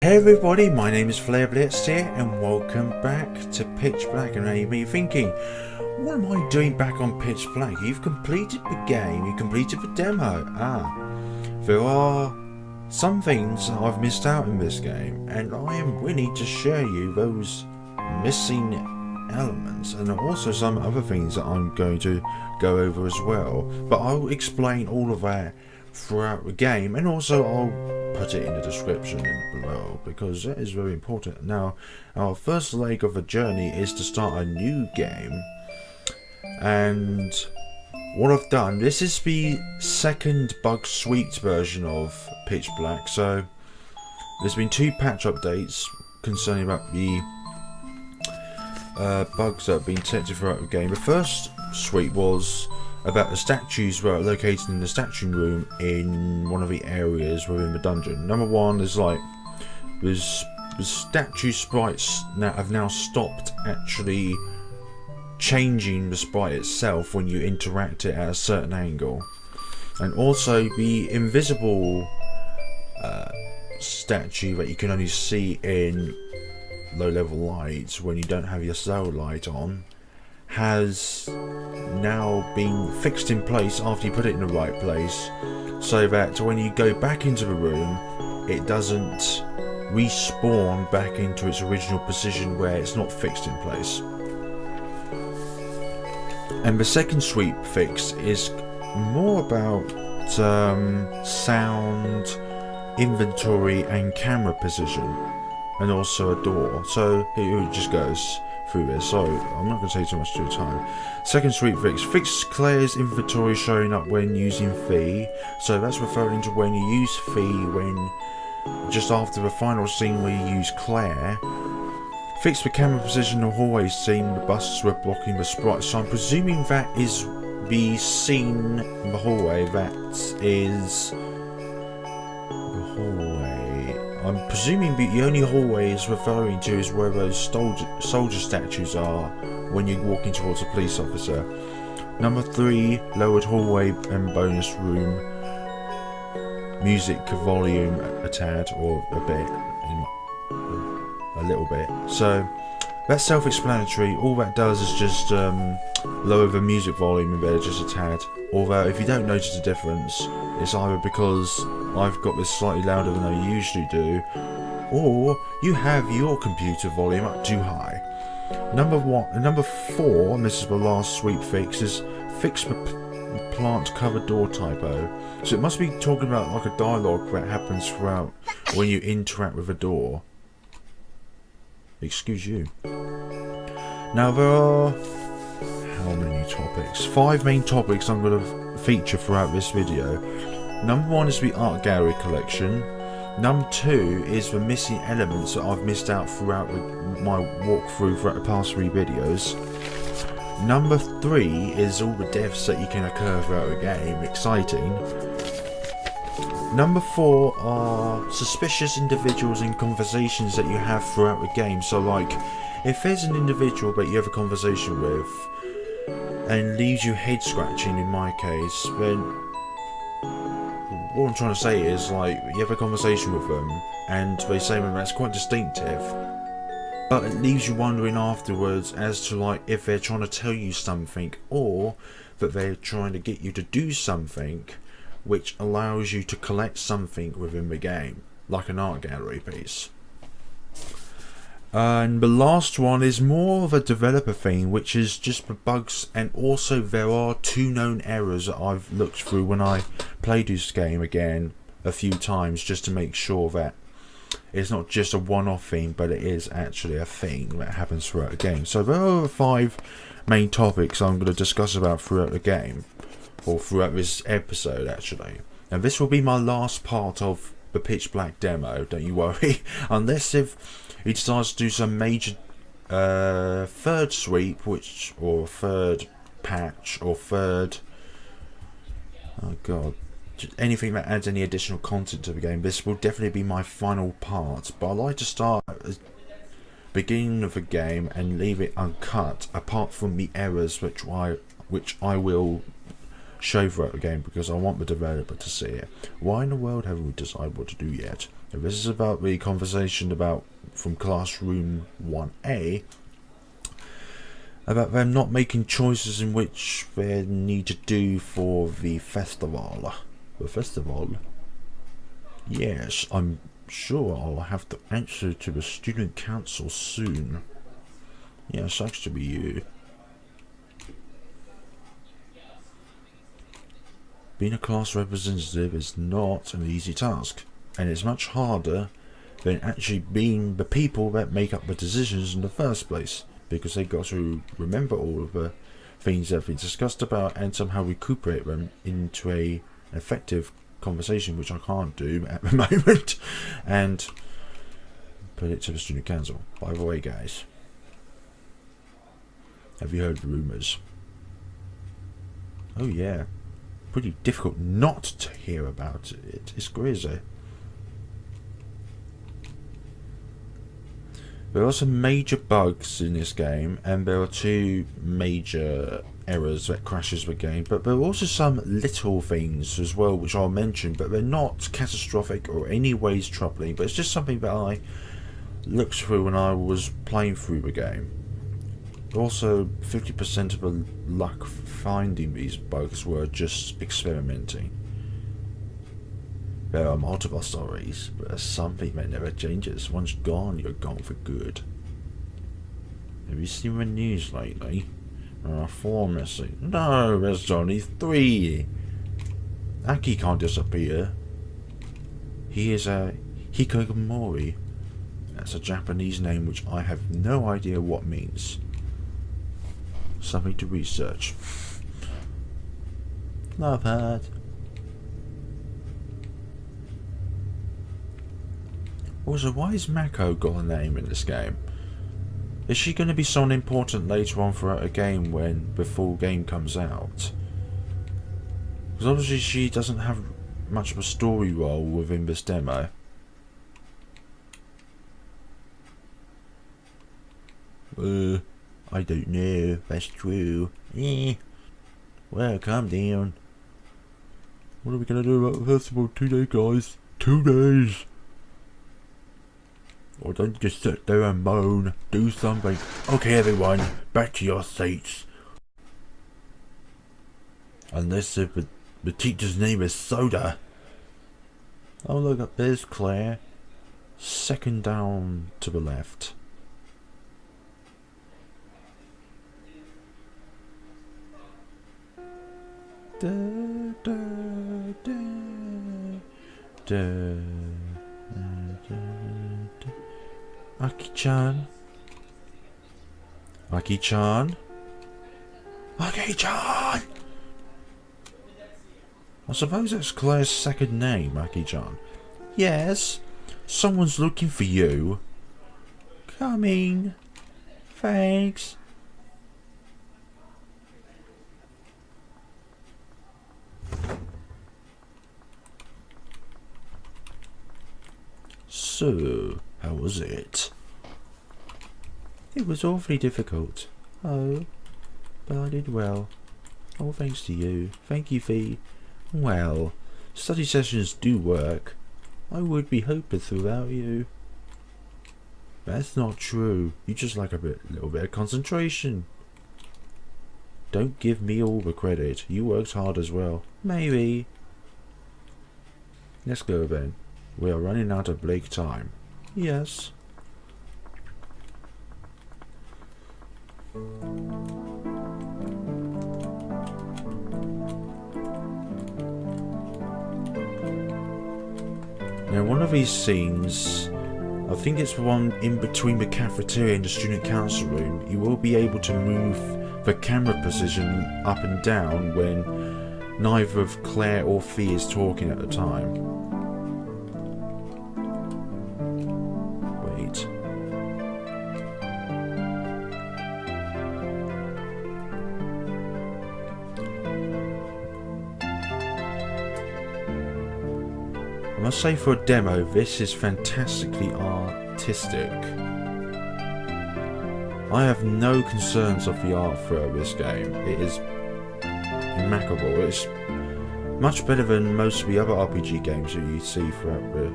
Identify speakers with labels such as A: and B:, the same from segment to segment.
A: Hey everybody, my name is Blitz here and welcome back to Pitch Black. And now you may be thinking, what am I doing back on Pitch Black? You've completed the game, you completed the demo. There are some things that I've missed out in this game and I am willing to share you those missing elements and also some other things that I'm going to go over as well. But I'll explain all of that throughout the game, and also I'll put it in the description below because that is very important. Now, our first leg of the journey is to start a new game, and what I've done, this is the second bug sweet version of Pitch Black, so there's been 2 patch updates concerning about the bugs that have been detected throughout the game. The first suite was about the statues that are located in the statue room in one of the areas within the dungeon. Number 1 is like the statue sprites have now stopped actually changing the sprite itself when you interact it at a certain angle, and also the invisible statue that you can only see in low level lights when you don't have your cell light on has now been fixed in place after you put it in the right place, so that when you go back into the room it doesn't respawn back into its original position where it's not fixed in place. And the second sweep fix is more about sound, inventory and camera position, and also a door. So it just goes through this, so I'm not going to take too much to your time. Second sweep fix Claire's inventory showing up when using Fee, so that's referring to when you use Fee when just after the final scene where you use Claire. Fix the camera position in the hallway scene, the busts were blocking the sprite, so I'm presuming that is the scene in the hallway, that is the hallway. I'm presuming the only hallway it's referring to is where those soldier statues are when you're walking towards a police officer. Number 3, lowered hallway and bonus room. Music volume a tad, or a bit, a little bit. So that's self-explanatory. All that does is just lower the music volume in there just a tad. Although if you don't notice the difference, it's either because I've got this slightly louder than I usually do, or you have your computer volume up too high. Number 4, and this is the last sweep fix, is fix the plant cover door typo. So it must be talking about like a dialogue that happens throughout when you interact with a door. Excuse you. Now there are how many topics? 5 main topics I'm going to feature throughout this video. Number 1 is the art gallery collection. Number 2 is the missing elements that I've missed out throughout my walkthrough throughout the past 3 videos. Number 3 is all the deaths that you can occur throughout the game. Exciting. Number 4 are suspicious individuals and conversations that you have throughout the game. So like, if there's an individual that you have a conversation with and leaves you head scratching in my case, then what I'm trying to say is, like, you have a conversation with them and they say that that's quite distinctive, but it leaves you wondering afterwards as to like if they're trying to tell you something, or that they're trying to get you to do something which allows you to collect something within the game, like an art gallery piece. And the last one is more of a developer thing, which is just the bugs, and also there are 2 known errors that I've looked through when I played this game again a few times, just to make sure that it's not just a one-off thing, but it is actually a thing that happens throughout the game. So there are 5 main topics I'm going to discuss about throughout the game, or throughout this episode actually. And this will be my last part of the Pitch Black demo, don't you worry, unless if he decides to do some major third sweep, or third patch, or third, oh god, anything that adds any additional content to the game. This will definitely be my final part, but I like to start at the beginning of the game and leave it uncut, apart from the errors which I will show throughout the game, because I want the developer to see it. Why in the world haven't we decided what to do yet? This is about the conversation from classroom 1A about them not making choices in which they need to do for the festival. The festival? Yes, I'm sure I'll have to answer to the student council soon. Yeah, sucks to be you. Being a class representative is not an easy task, and it's much harder than actually being the people that make up the decisions in the first place, because they've got to remember all of the things that have been discussed about and somehow recuperate them into an effective conversation, which I can't do at the moment, and put it to the student council. By the way, guys, have you heard the rumours? Oh yeah, pretty difficult not to hear about it. It's crazy. There are some major bugs in this game, and there are 2 major errors that crashes the game, but there are also some little things as well which I'll mention, but they're not catastrophic or any ways troubling, but it's just something that I looked through when I was playing through the game. Also, 50% of the luck finding these bugs were just experimenting. There are multiple stories, but there's something that never changes. Once gone, you're gone for good. Have you seen the news lately? There are 4 missing. No, there's only 3. Aki can't disappear. He is a Hikikomori. That's a Japanese name which I have no idea what means. Something to research. Love heart. Also, why has Mako got a name in this game? Is she going to be someone important later on throughout a game when the full game comes out? Because obviously she doesn't have much of a story role within this demo. I don't know, that's true. Well, calm down. What are we going to do about the festival today, guys? 2 days! Or don't just sit there and moan. Do something. Okay, everyone, back to your seats. Unless if the teacher's name is Soda. Oh, look up, there's Claire. Second down to the left. Da, da, da, da, da, da. Aki-chan. Aki-chan. Aki-chan! I suppose that's Claire's second name, Aki-chan. Yes, someone's looking for you. Coming. Thanks. So, how was it? It was awfully difficult. Oh, but I did well. All thanks to you. Thank you, Fee. Well, study sessions do work. I would be hopeless without you. That's not true. You just like little bit of concentration. Don't give me all the credit. You worked hard as well. Maybe. Let's go then. We are running out of break time. Yes. Now, one of these scenes, I think it's the one in between the cafeteria and the student council room, you will be able to move the camera position up and down when neither of Claire or Fee is talking at the time. Wait. I must say, for a demo, this is fantastically artistic. I have no concerns of the art throughout this game. It is immaculate. It's much better than most of the other RPG games that you see throughout the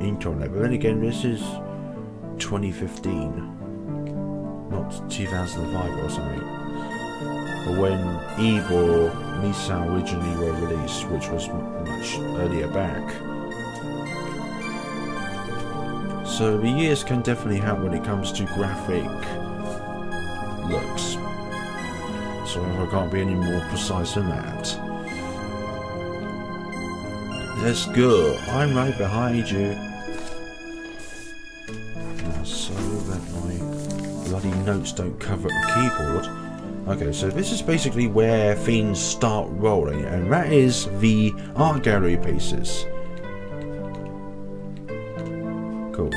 A: ink on it. But then again, this is 2015, not 2005 or something. Or when Eve or Misao originally were released, which was much earlier back. So the years can definitely help when it comes to graphic looks. So I can't be any more precise than that. Let's go. I'm right behind you. Now, so that my bloody notes don't cover the keyboard. Okay, so this is basically where things start rolling, and that is the art gallery pieces. Cool.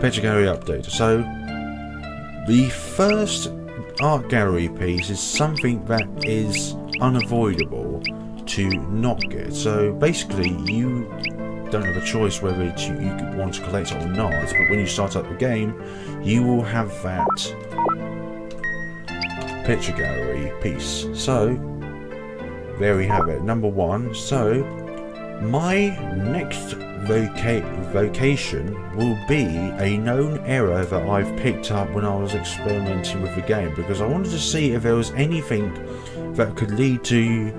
A: Picture gallery update. So, the first art gallery piece is something that is unavoidable to not get. So basically you don't have a choice whether you want to collect it or not, but when you start up the game you will have that picture gallery piece. So there we have it, number one. So my next vocation will be a known error that I've picked up when I was experimenting with the game, because I wanted to see if there was anything that could lead to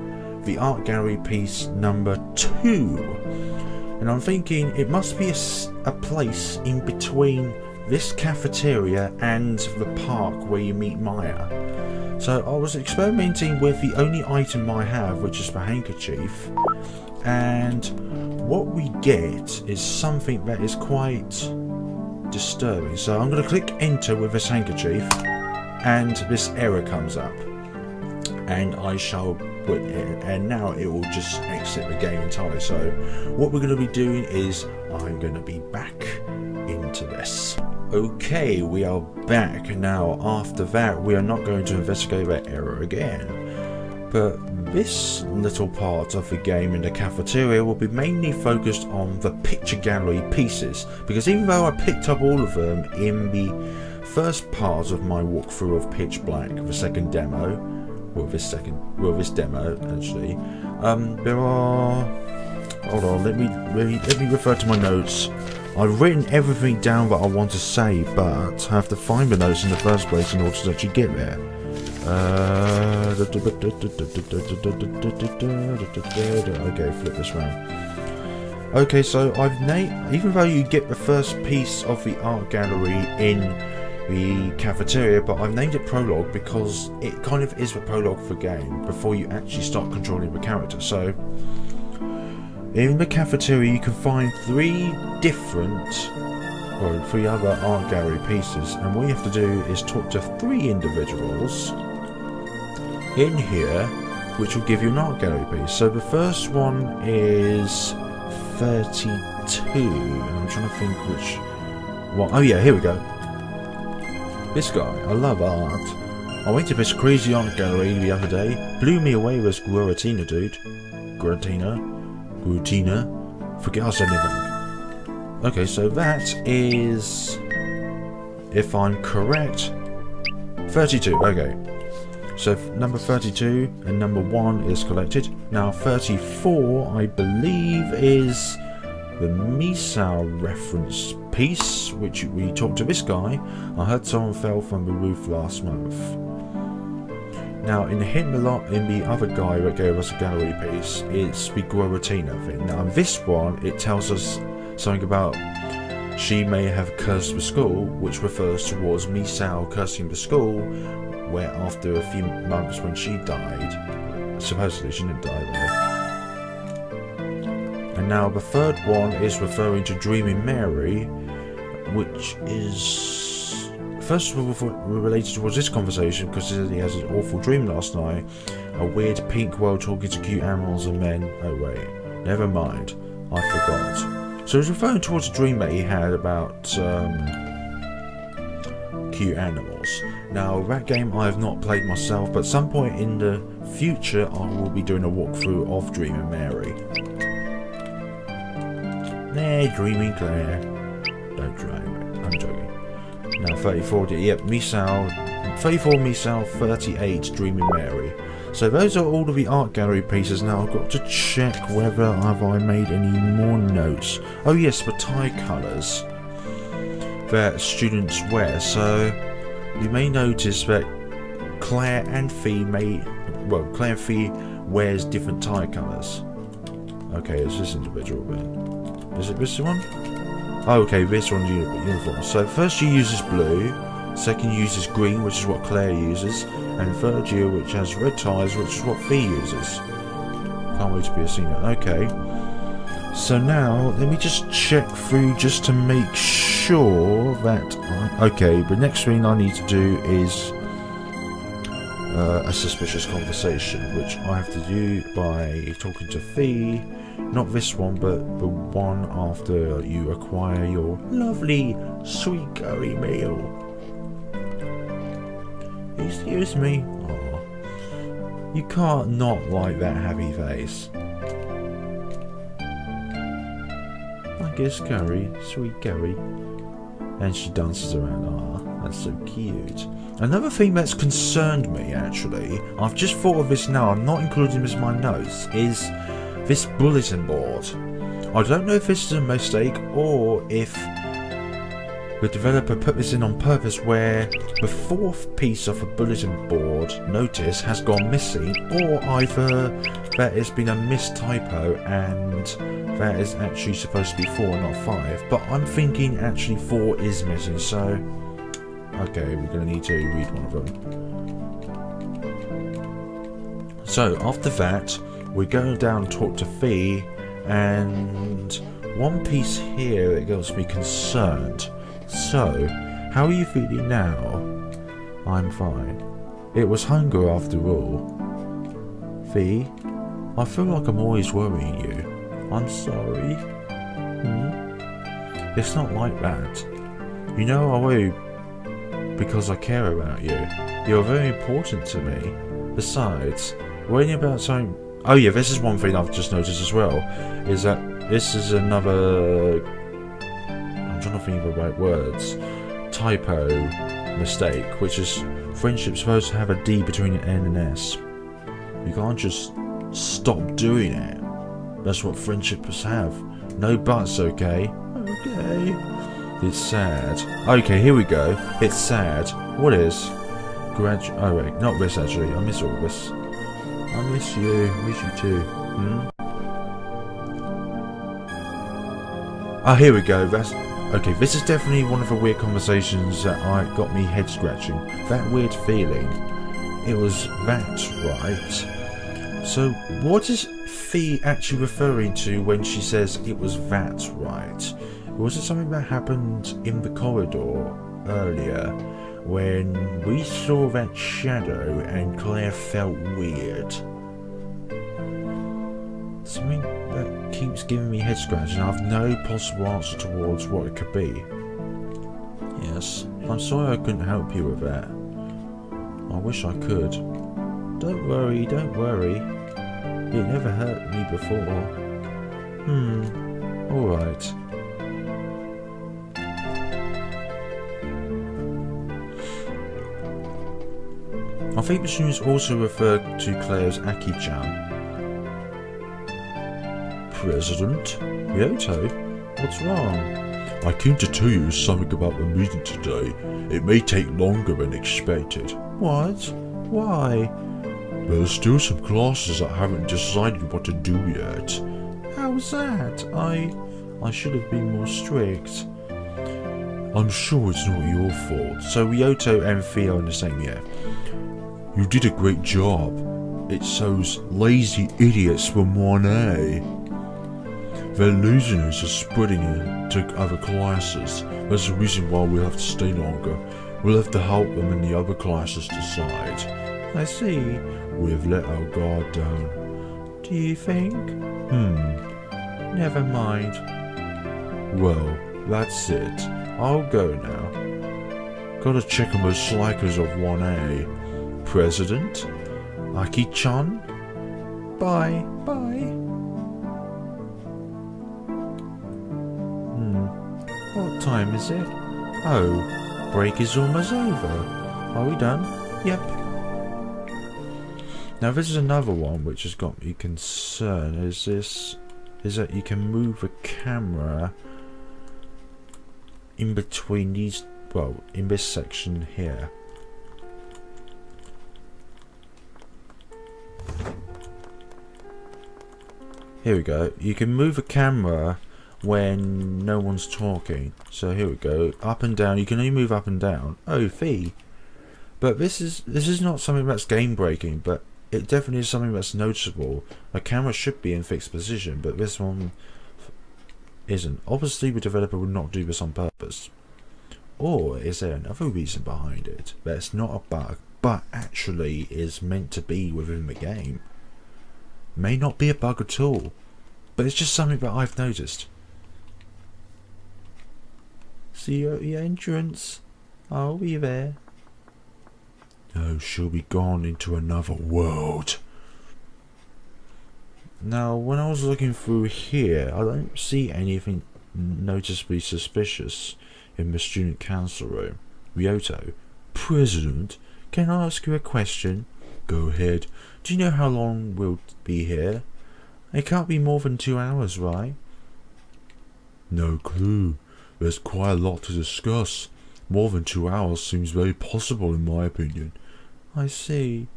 A: the art gallery piece number 2. And I'm thinking it must be a place in between this cafeteria and the park where you meet Maya. So I was experimenting with the only item I have, which is the handkerchief, and what we get is something that is quite disturbing. So I'm going to click enter with this handkerchief and this error comes up, and I shall put it, and now it will just exit the game entirely. So what we're going to be doing is I'm going to be back into this. Okay, we are back now. After that we are not going to investigate that error again, but this little part of the game in the cafeteria will be mainly focused on the picture gallery pieces, because even though I picked up all of them in the first part of my walkthrough of Pitch Black, the second demo, this demo actually, there are, hold on, let me refer to my notes. I've written everything down that I want to say, but I have to find the notes in the first place in order to actually get there. Okay, flip this round. Okay, so I've named, even though you get the first piece of the art gallery in the cafeteria, but I've named it prologue because it kind of is the prologue for the game before you actually start controlling the character. So in the cafeteria you can find three other art gallery pieces, and what you have to do is talk to 3 individuals in here, which will give you an art gallery piece. So the first one is 32, and I'm trying to think which one. Oh yeah, here we go. This guy, I love art. I went to this crazy art gallery the other day. Blew me away with Guaratina, dude. Guaratina. Forget I said anything. Okay, so that is, if I'm correct, 32. Okay. So number 32 and number 1 is collected. Now 34, I believe, is the Misao reference piece, which we talked to this guy. I heard someone fell from the roof last month. Now in the other guy that gave us a gallery piece, it's the Guaratina thing. Now in this one, it tells us something about she may have cursed the school, which refers towards Misao cursing the school, where after a few months when she died, supposedly she didn't die though. And now the third one is referring to Dreaming Mary, which is first of all related towards this conversation, because he has an awful dream last night, a weird pink world talking to cute animals and men. Oh wait, never mind, I forgot. So he's referring towards a dream that he had about cute animals. Now that game I have not played myself, but at some point in the future I will be doing a walkthrough of Dreaming Mary. There, Dreaming Claire. Don't dream. I'm joking. Now 34, yep, Misao, 34 Misao, 38 Dreaming Mary. So those are all of the art gallery pieces. Now I've got to check whether have I made any more notes. Oh yes, the tie colours that students wear. So you may notice that Claire and Fee wears different tie colours. Okay, is this individual then? Is it this one? Oh, okay, this one's uniform. So first year uses blue, second year uses green, which is what Claire uses, and third year which has red ties, which is what Fee uses. Can't wait to be a senior. Okay. So now, let me just check through just to make sure that okay, the next thing I need to do is a suspicious conversation, which I have to do by talking to Fee. Not this one, but the one after you acquire your lovely sweet curry meal. Excuse me. Oh, you can't not like that happy face. I guess curry, sweet curry. And she dances around. Ah, that's so cute. Another thing that's concerned me, actually, I've just thought of this now, I'm not including this in my notes, is this bulletin board. I don't know if this is a mistake or if the developer put this in on purpose, where the fourth piece of a bulletin board notice has gone missing, or either that it's been a mistypo and that is actually supposed to be 4 not 5, but I'm thinking actually 4 is missing, so okay, we're going to need to read one of them. So after that we go down and talk to Fee, and one piece here that gets me concerned. So, how are you feeling now? I'm fine. It was hunger after all. Fee, I feel like I'm always worrying you. I'm sorry. It's not like that. You know I worry because I care about you. You're very important to me. Besides, worrying about something... Oh yeah, this is one thing I've just noticed as well, is that this is another... I'm trying to think of the right words. Typo mistake, which is friendship supposed to have a D between an N and S. You can't just stop doing it. That's what friendships have. No buts, okay? Okay. It's sad. Okay, here we go. It's sad. What is? Oh wait, not this actually. I miss all this. I miss you. Miss you too. Oh, here we go. That's okay. This is definitely one of the weird conversations that got me head scratching. That weird feeling. It was that, right? So, what is Fee actually referring to when she says it was that, right? Was it something that happened in the corridor earlier when we saw that shadow and Claire felt weird? Something that keeps giving me head scratch and I have no possible answer towards what it could be. Yes, I'm sorry I couldn't help you with that. I wish I could. Don't worry, don't worry. It never hurt me before. Alright. I think the students also refer to Claire as Aki-chan. President? Yoto? What's wrong? I came to tell you something about the meeting today. It may take longer than expected. What? Why? There's still some classes that haven't decided what to do yet. How's that? I should have been more strict. I'm sure it's not your fault. So Ryoto and Theo in the same year. You did a great job. It's those lazy idiots from 1A. They're losing us and spreading it to other classes. That's the reason why we'll have to stay longer. We'll have to help them in the other classes decide. I see. We've let our guard down. Do you think? Never mind. Well, that's it. I'll go now. Gotta check on those slackers of 1A. President? Aki-chan? Bye. Bye. What time is it? Oh, break is almost over. Are we done? Yep. Now this is another one which has got me concerned. Is that you can move the camera in between these, well, in this section here. Here we go. You can move the camera when no one's talking. So here we go. Up and down. You can only move up and down. Oh, fee. But this is not something that's game breaking, but it definitely is something that's noticeable. A camera should be in fixed position, but this one isn't. Obviously the developer would not do this on purpose. Or is there another reason behind it that's not a bug, but actually is meant to be within the game? May not be a bug at all, but it's just something that I've noticed. See you at the entrance. I'll be there. No, she'll be gone into another world. Now, when I was looking through here, I don't see anything noticeably suspicious in the student council room. Ryoto, President, can I ask you a question? Go ahead. Do you know how long we'll be here? It can't be more than 2 hours, right? No clue. There's quite a lot to discuss. More than 2 hours seems very possible in my opinion. I see.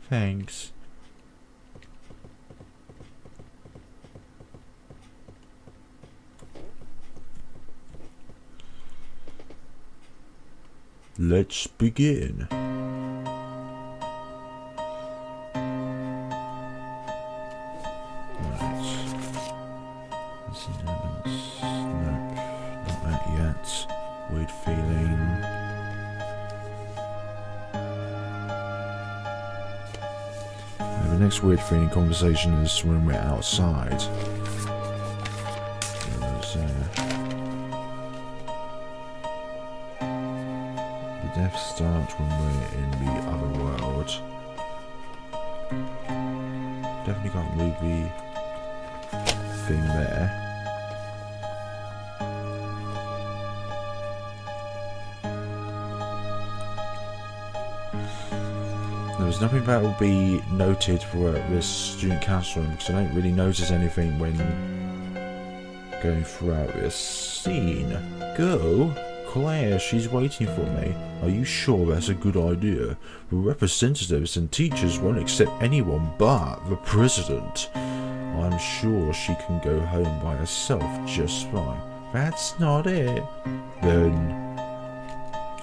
A: Thanks. Let's begin. Weird feeling. The next weird feeling conversation is when we're outside. The death starts when we're in the other world. Definitely got a movie thing there. There's nothing that will be noted for this student council room because I don't really notice anything when going throughout this scene. Go? Claire, she's waiting for me. Are you sure that's a good idea? The representatives and teachers won't accept anyone but the president. I'm sure she can go home by herself just fine. That's not it. Then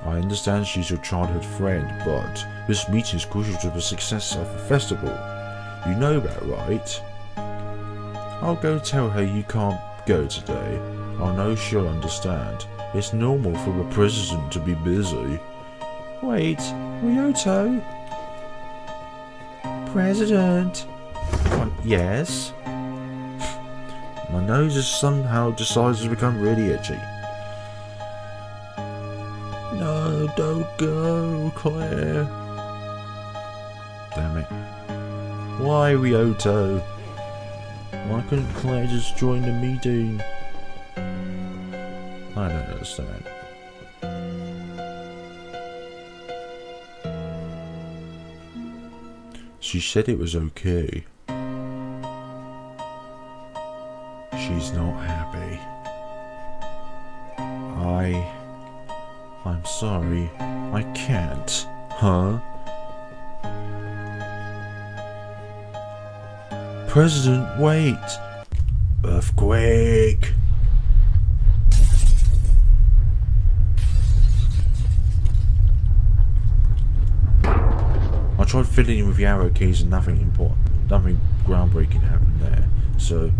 A: I understand she's your childhood friend, but this meeting is crucial to the success of the festival. You know that, right? I'll go tell her you can't go today. I know she'll understand. It's normal for the president to be busy. Wait, Ryoto? President? What, yes? My nose has somehow decided to become really itchy. No, don't go, Claire. Damn it. Why, Ryoto? Why couldn't Claire just join the meeting? I don't understand. She said it was okay. She's not happy. I'm sorry. I can't. Huh? President, wait! Earthquake! I tried fiddling with the arrow keys and nothing groundbreaking happened there. So,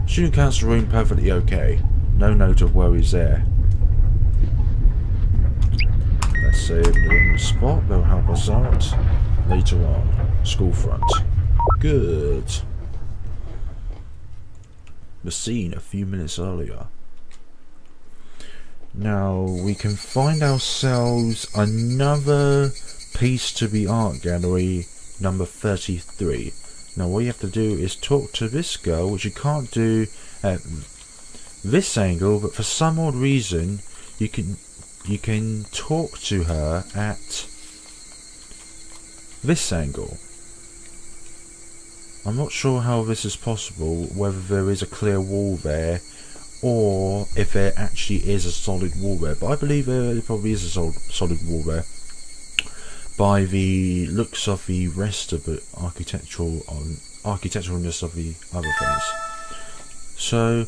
A: student council room perfectly okay. No note of worries there. Let's save the wrong spot, they'll help us out later on. School front. Good. The scene a few minutes earlier. Now we can find ourselves another piece to the art gallery, number 33. Now what you have to do is talk to this girl, which you can't do at this angle, but for some odd reason you can talk to her at this angle. I'm not sure how this is possible, whether there is a clear wall there, or if there actually is a solid wall there, but I believe there probably is a solid wall there, by the looks of the rest of the architecturalness of the other things. So,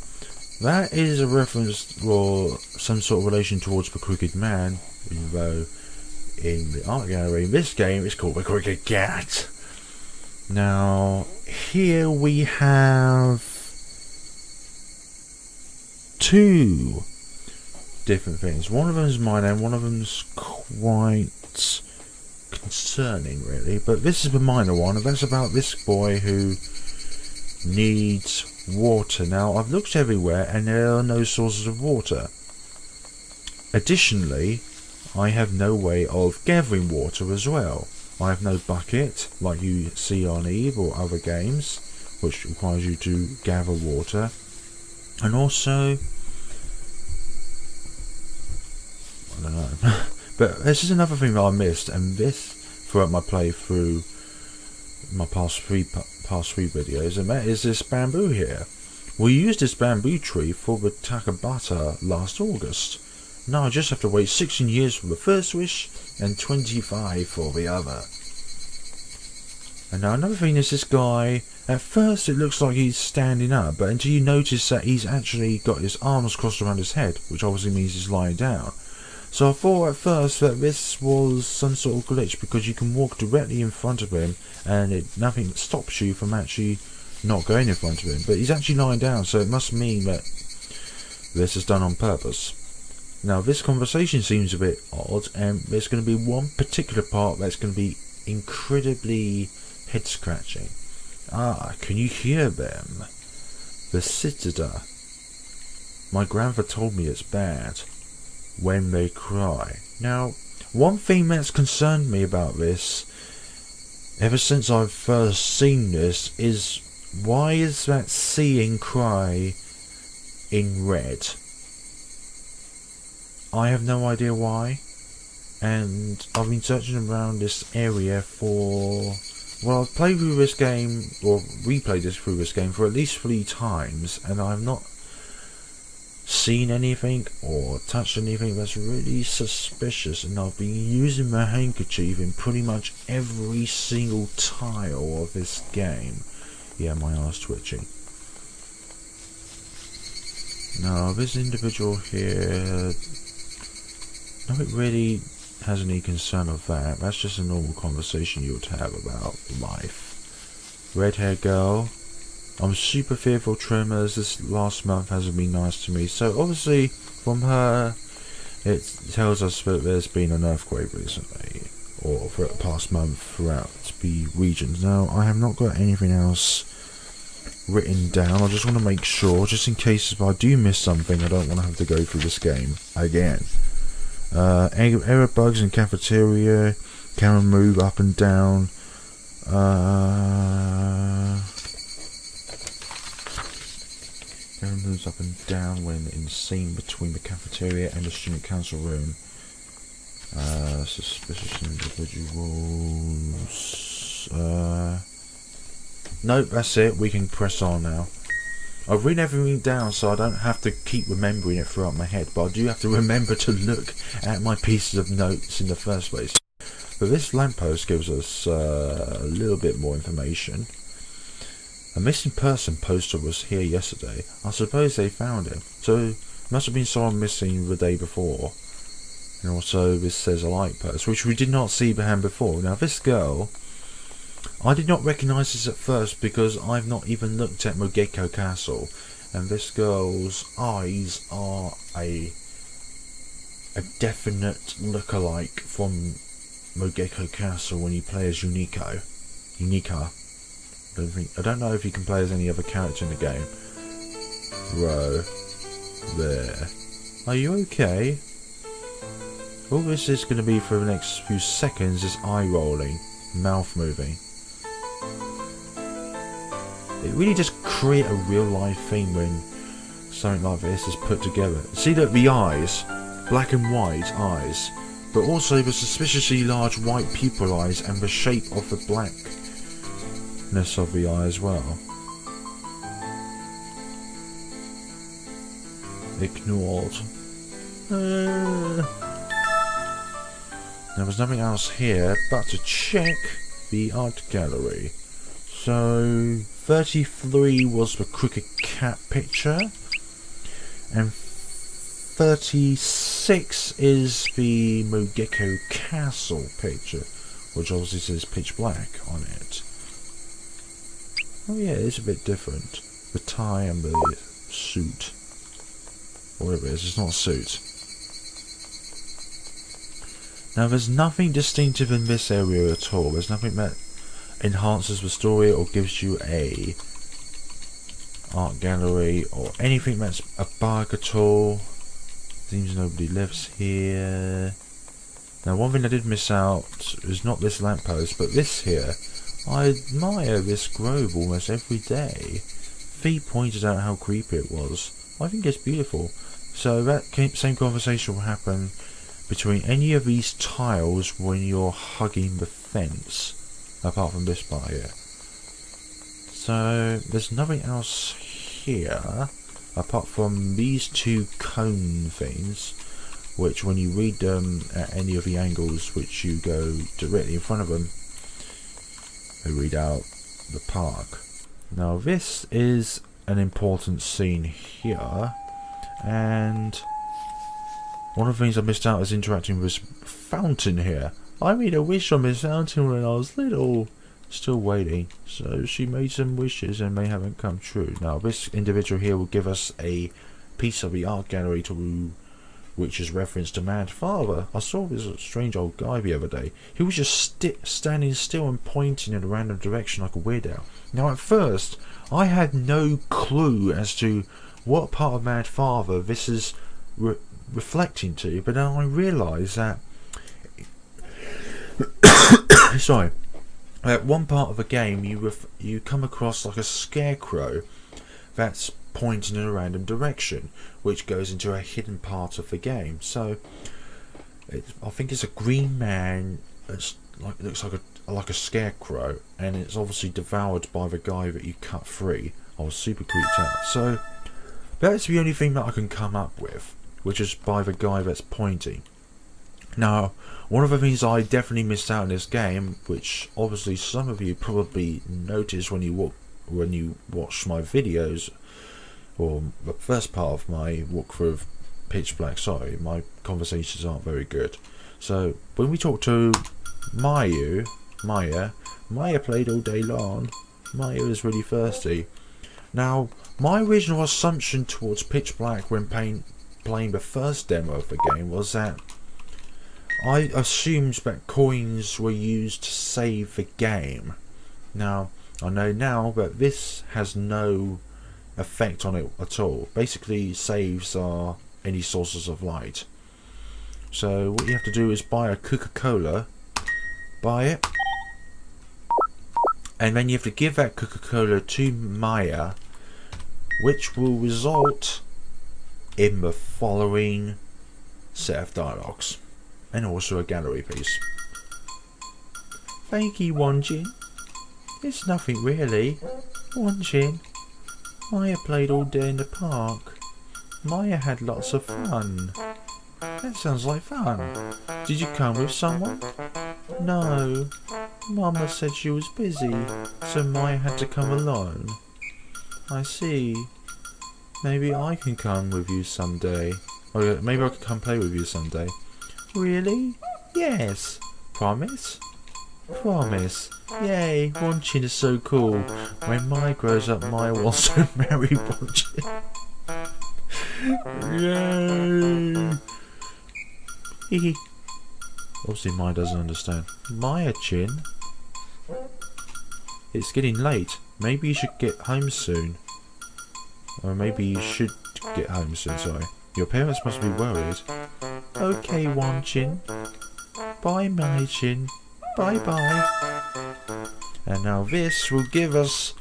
A: that is a reference, or some sort of relation towards the Crooked Man, even though in the art gallery in this game it's called the Crooked Cat. Now, here we have two different things. One of them is minor and one of them is quite concerning, really. But this is the minor one, and that's about this boy who needs water. Now, I've looked everywhere and there are no sources of water. Additionally, I have no way of gathering water as well. I have no bucket like you see on Eve or other games, which requires you to gather water. And also, I don't know, but this is another thing that I missed, and this throughout my playthrough, my past three videos, and that is this bamboo here. We used this bamboo tree for the Takabata last August. Now I just have to wait 16 years for the first wish and 25 for the other. And now another thing is this guy, at first it looks like he's standing up, but until you notice that he's actually got his arms crossed around his head, which obviously means he's lying down. So I thought at first that this was some sort of glitch, because you can walk directly in front of him and nothing stops you from actually not going in front of him. But he's actually lying down, so it must mean that this is done on purpose. Now this conversation seems a bit odd, and there's going to be one particular part that's going to be incredibly head scratching. Ah, can you hear them? The citadel. My grandfather told me it's bad when they cry. Now, one thing that's concerned me about this, ever since I've first seen this, is why is that seeing cry in red? I have no idea why, and I've been searching around this area for, well, I've played through this game, or replayed through this game for at least 3 times, and I've not seen anything or touched anything that's really suspicious, and I've been using my handkerchief in pretty much every single tile of this game. Yeah, my arse twitching. Now, this individual here, nobody really has any concern of that. That's just a normal conversation you would have about life. Red-haired girl. I'm super fearful tremors. This last month hasn't been nice to me. So obviously, from her, it tells us that there's been an earthquake recently, or for the past month throughout the regions. Now, I have not got anything else written down. I just want to make sure, just in case if I do miss something, I don't want to have to go through this game again. Error bugs in cafeteria. Camera move up and down. Camera moves up and down when in scene between the cafeteria and the student council room. Suspicious individuals. Nope, that's it. We can press on now. I've written everything down so I don't have to keep remembering it throughout my head, but I do have to remember to look at my pieces of notes in the first place. But this lamppost gives us a little bit more information. A missing person poster was here yesterday. I suppose they found him. So it must have been someone missing the day before. And also this says a light post, which we did not see behind before. Now this girl, I did not recognise this at first because I've not even looked at Mogeko Castle, and this girl's eyes are a definite look-alike from Mogeko Castle when you play as Unika. I don't know if you can play as any other character in the game. Row. There. Are you okay? All this is going to be for the next few seconds is eye rolling, mouth moving. It really just create a real life thing when something like this is put together. See that the eyes, black and white eyes, but also the suspiciously large white pupil eyes and the shape of the black sharpness of the eye as well. Ignored. There was nothing else here but to check the art gallery. So 33 was the crooked cat picture, and 36 is the Mogeko Castle picture, which obviously says pitch black on it. Oh yeah, it's a bit different. The tie and the suit. Whatever it is, it's not a suit. Now there's nothing distinctive in this area at all. There's nothing that enhances the story or gives you a art gallery or anything that's a bug at all. Seems nobody lives here. Now one thing I did miss out is not this lamppost, but this here. I admire this grove almost every day. Fee pointed out how creepy it was. I think it's beautiful. So that same conversation will happen between any of these tiles when you're hugging the fence, apart from this part here. So there's nothing else here apart from these two cone things, which when you read them at any of the angles which you go directly in front of them, they read out the park. Now this is an important scene here, and one of the things I missed out is interacting with this fountain here. I made a wish on this fountain when I was little. Still waiting. So she made some wishes and they haven't come true. Now this individual here will give us a piece of the art gallery which is referenced to Mad Father. I saw this strange old guy the other day. He was just standing still and pointing in a random direction like a weirdo. Now at first I had no clue as to what part of Mad Father this is reflecting to, but then I realised that sorry, at one part of the game you come across like a scarecrow that's pointing in a random direction, which goes into a hidden part of the game. So I think it's a green man. It looks like a scarecrow, and it's obviously devoured by the guy that you cut free. I was super creeped out. So that's the only thing that I can come up with, which is by the guy that's pointing. Now, one of the things I definitely missed out in this game, which obviously some of you probably noticed when you watch my videos, or the first part of my walkthrough of Pitch Black. Sorry, my conversations aren't very good. So when we talk to Maya played all day long. Maya is really thirsty. Now, my original assumption towards Pitch Black when playing the first demo of the game was that I assumed that coins were used to save the game. Now, I know now that this has no effect on it at all. Basically, saves are any sources of light. So what you have to do is buy a Coca-Cola, buy it, and then you have to give that Coca-Cola to Maya, which will result in the following set of dialogues, and also a gallery piece. Thank you, Wanjin. It's nothing really. Wanjin, Maya played all day in the park. Maya had lots of fun. That sounds like fun. Did you come with someone? No. Mama said she was busy, so Maya had to come alone. I see. Maybe I can come with you someday. Or maybe I can come play with you someday. Really? Yes. Promise? Promise. Yay, Wanchin is so cool. When Maya grows up, Maya wants to marry Wanchin. Yay! Hehe. Obviously Maya doesn't understand. Maya Chin? It's getting late. Maybe you should get home soon. Or maybe you should get home soon, sorry. Your parents must be worried. Okay, Wanchin. Bye, Maya Chin. Bye bye. And now this will give us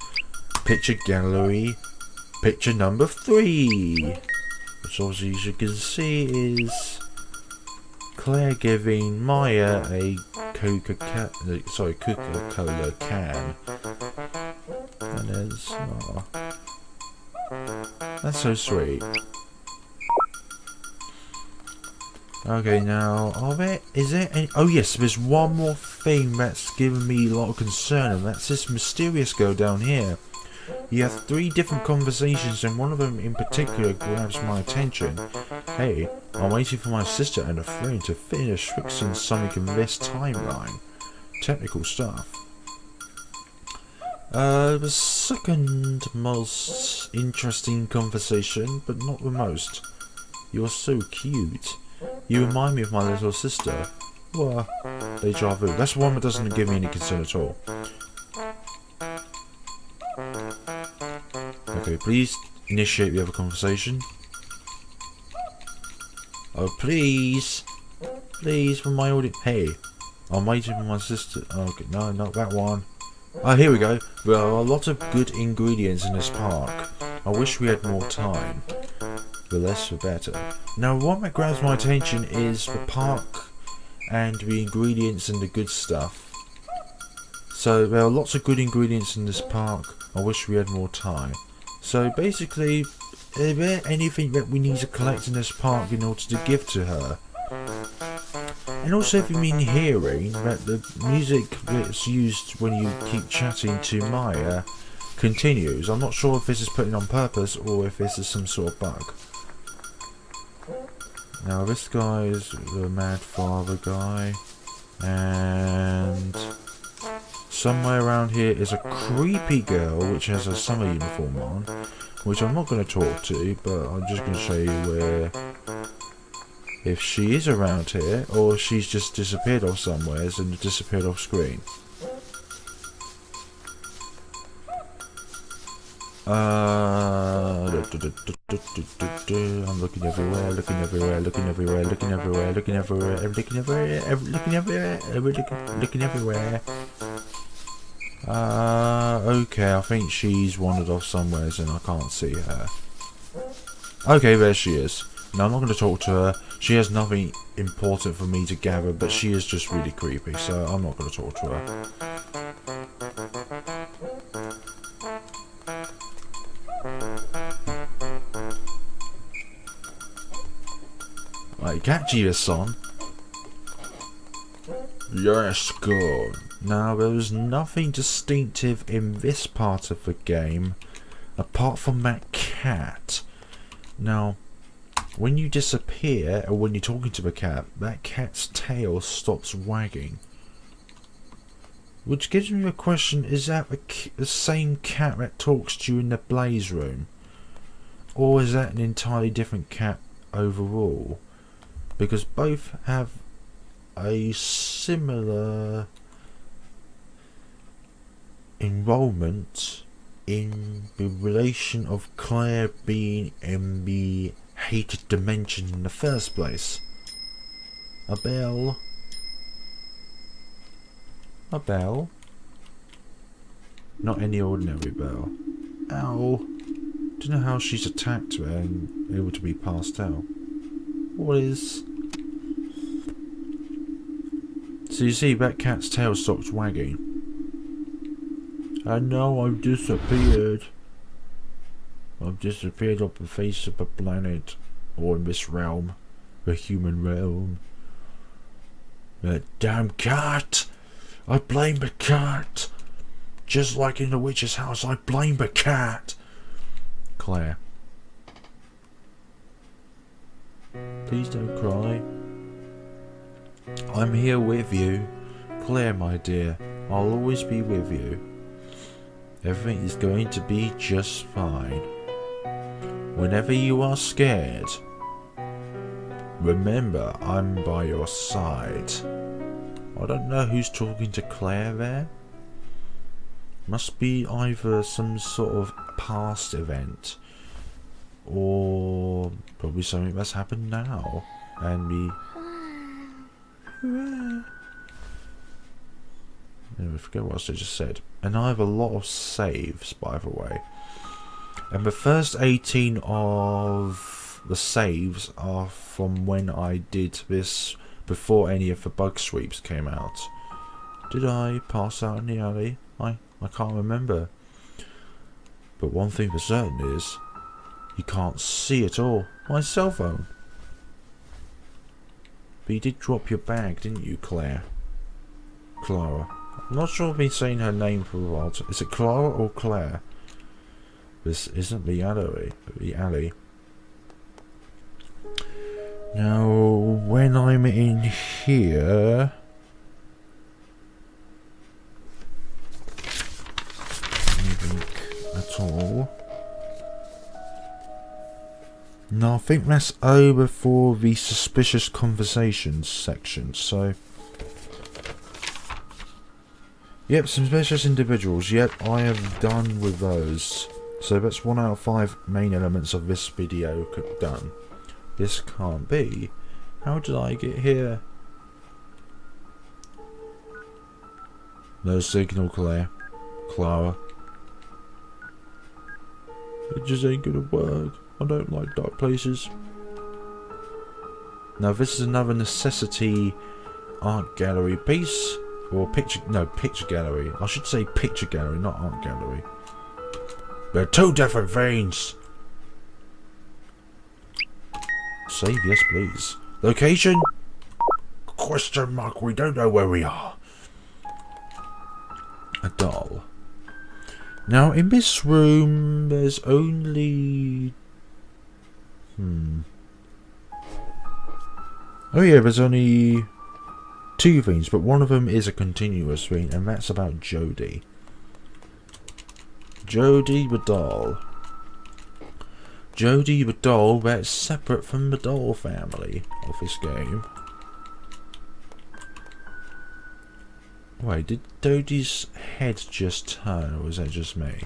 A: picture gallery picture number 3, which obviously as you can see is Claire giving Maya a Coca-Cola can. manners. Oh. That's so sweet. Okay, now, is there any... Oh yes, there's one more thing that's given me a lot of concern, and that's this mysterious girl down here. You have 3 different conversations, and one of them in particular grabs my attention. Hey, I'm waiting for my sister and a friend to finish fixing something in this timeline. Technical stuff. The second most interesting conversation, but not the most. You're so cute. You remind me of my little sister. Well, deja vu. That's one that doesn't give me any concern at all. Okay, please initiate the other conversation. Oh, please. Please, for my audience. Hey, I'm waiting for my sister. Okay, no, not that one. Oh, here we go. There are a lot of good ingredients in this park. I wish we had more time. The less the better. Now, what that grabs my attention is the park and the ingredients and the good stuff. So, there are lots of good ingredients in this park. I wish we had more time. So, basically, is there anything that we need to collect in this park in order to give to her? And also, if you mean hearing, that the music that's used when you keep chatting to Maya continues. I'm not sure if this is put in on purpose or if this is some sort of bug. Now, this guy is the mad father guy, and somewhere around here is a creepy girl which has a summer uniform on, which I'm not going to talk to, but I'm just going to show you where, if she is around here, or she's just disappeared off somewhere and disappeared off screen. I'm looking everywhere, looking everywhere, looking everywhere, looking everywhere, looking everywhere, looking everywhere, looking everywhere, looking everywhere. Okay, I think she's wandered off somewhere and I can't see her. Okay, there she is. Now, I'm not going to talk to her. She has nothing important for me to gather, but she is just really creepy, so I'm not going to talk to her. Right, catch you, son. Yes, good. Now, there is nothing distinctive in this part of the game, apart from that cat. Now, when you disappear, or when you're talking to the cat, that cat's tail stops wagging. Which gives me a question, is that the same cat that talks to you in the Blaze room? Or is that an entirely different cat overall? Because both have a similar enrollment in the relation of Claire being in the hated dimension in the first place. A bell. A bell. Not any ordinary bell. Ow. Don't know how she's attacked her and able to be passed out. What is... So you see, that cat's tail stops wagging. And now I've disappeared. I've disappeared off the face of the planet. Or in this realm. The human realm. That damn cat! I blame the cat! Just like in the witch's house, I blame the cat! Claire. Please don't cry. I'm here with you. Claire, my dear, I'll always be with you. Everything is going to be just fine. Whenever you are scared, remember I'm by your side. I don't know who's talking to Claire there. Must be either some sort of past event, or probably something that's happened now. And we... Anyway, forget what I just said. And I have a lot of saves, by the way. And the first 18 of the saves are from when I did this before any of the bug sweeps came out. Did I pass out in the alley? I can't remember. But one thing for certain is, you can't see at all. My cell phone. But you did drop your bag, didn't you, Claire? Clara. I'm not sure I've been saying her name for a while. Is it Clara or Claire? This isn't the alley. Now, when I'm in here... Anything at all? No, I think that's over for the suspicious conversations section, so... Yep, some suspicious individuals. Yep, I have done with those. So that's 1 out of 5 main elements of this video done. This can't be. How did I get here? No signal, Claire. Clara. It just ain't gonna work. I don't like dark places. Now this is another necessity art gallery piece. Or picture gallery. I should say picture gallery, not art gallery. They're two different things. Save, yes please. Location? Question mark, we don't know where we are. A doll. Now in this room there's only... Oh yeah, there's only 2 things, but one of them is a continuous thing, and that's about Jodie. Jodie the doll. Jodie the doll, that's separate from the doll family of this game. Wait, did Jodie's head just turn, or was that just me?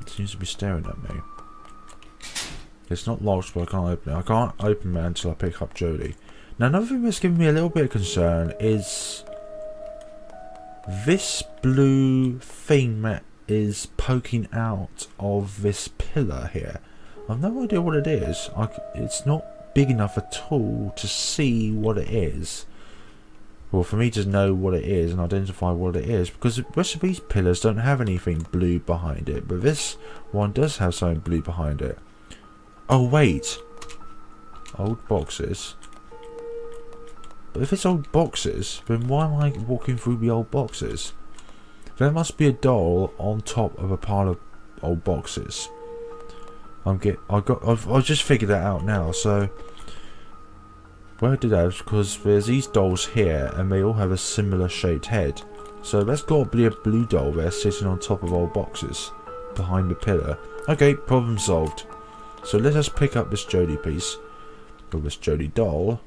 A: It seems to be staring at me. It's not locked, but I can't open it. I can't open it until I pick up Jodie. Now, another thing that's giving me a little bit of concern is this blue thing that is poking out of this pillar here. I've no idea what it is. It's not big enough at all to see what it is. Well, for me to know what it is and identify what it is, because the rest of these pillars don't have anything blue behind it, but this one does have something blue behind it. Oh wait, old boxes. But if it's old boxes, then why am I walking through the old boxes? There must be a doll on top of a pile of old boxes. I've just figured that out now. So where did I? Because there's these dolls here, and they all have a similar shaped head. So that's got to be a blue doll there sitting on top of old boxes behind the pillar. Okay, problem solved. So let us pick up this Jodie piece, or this Jodie doll.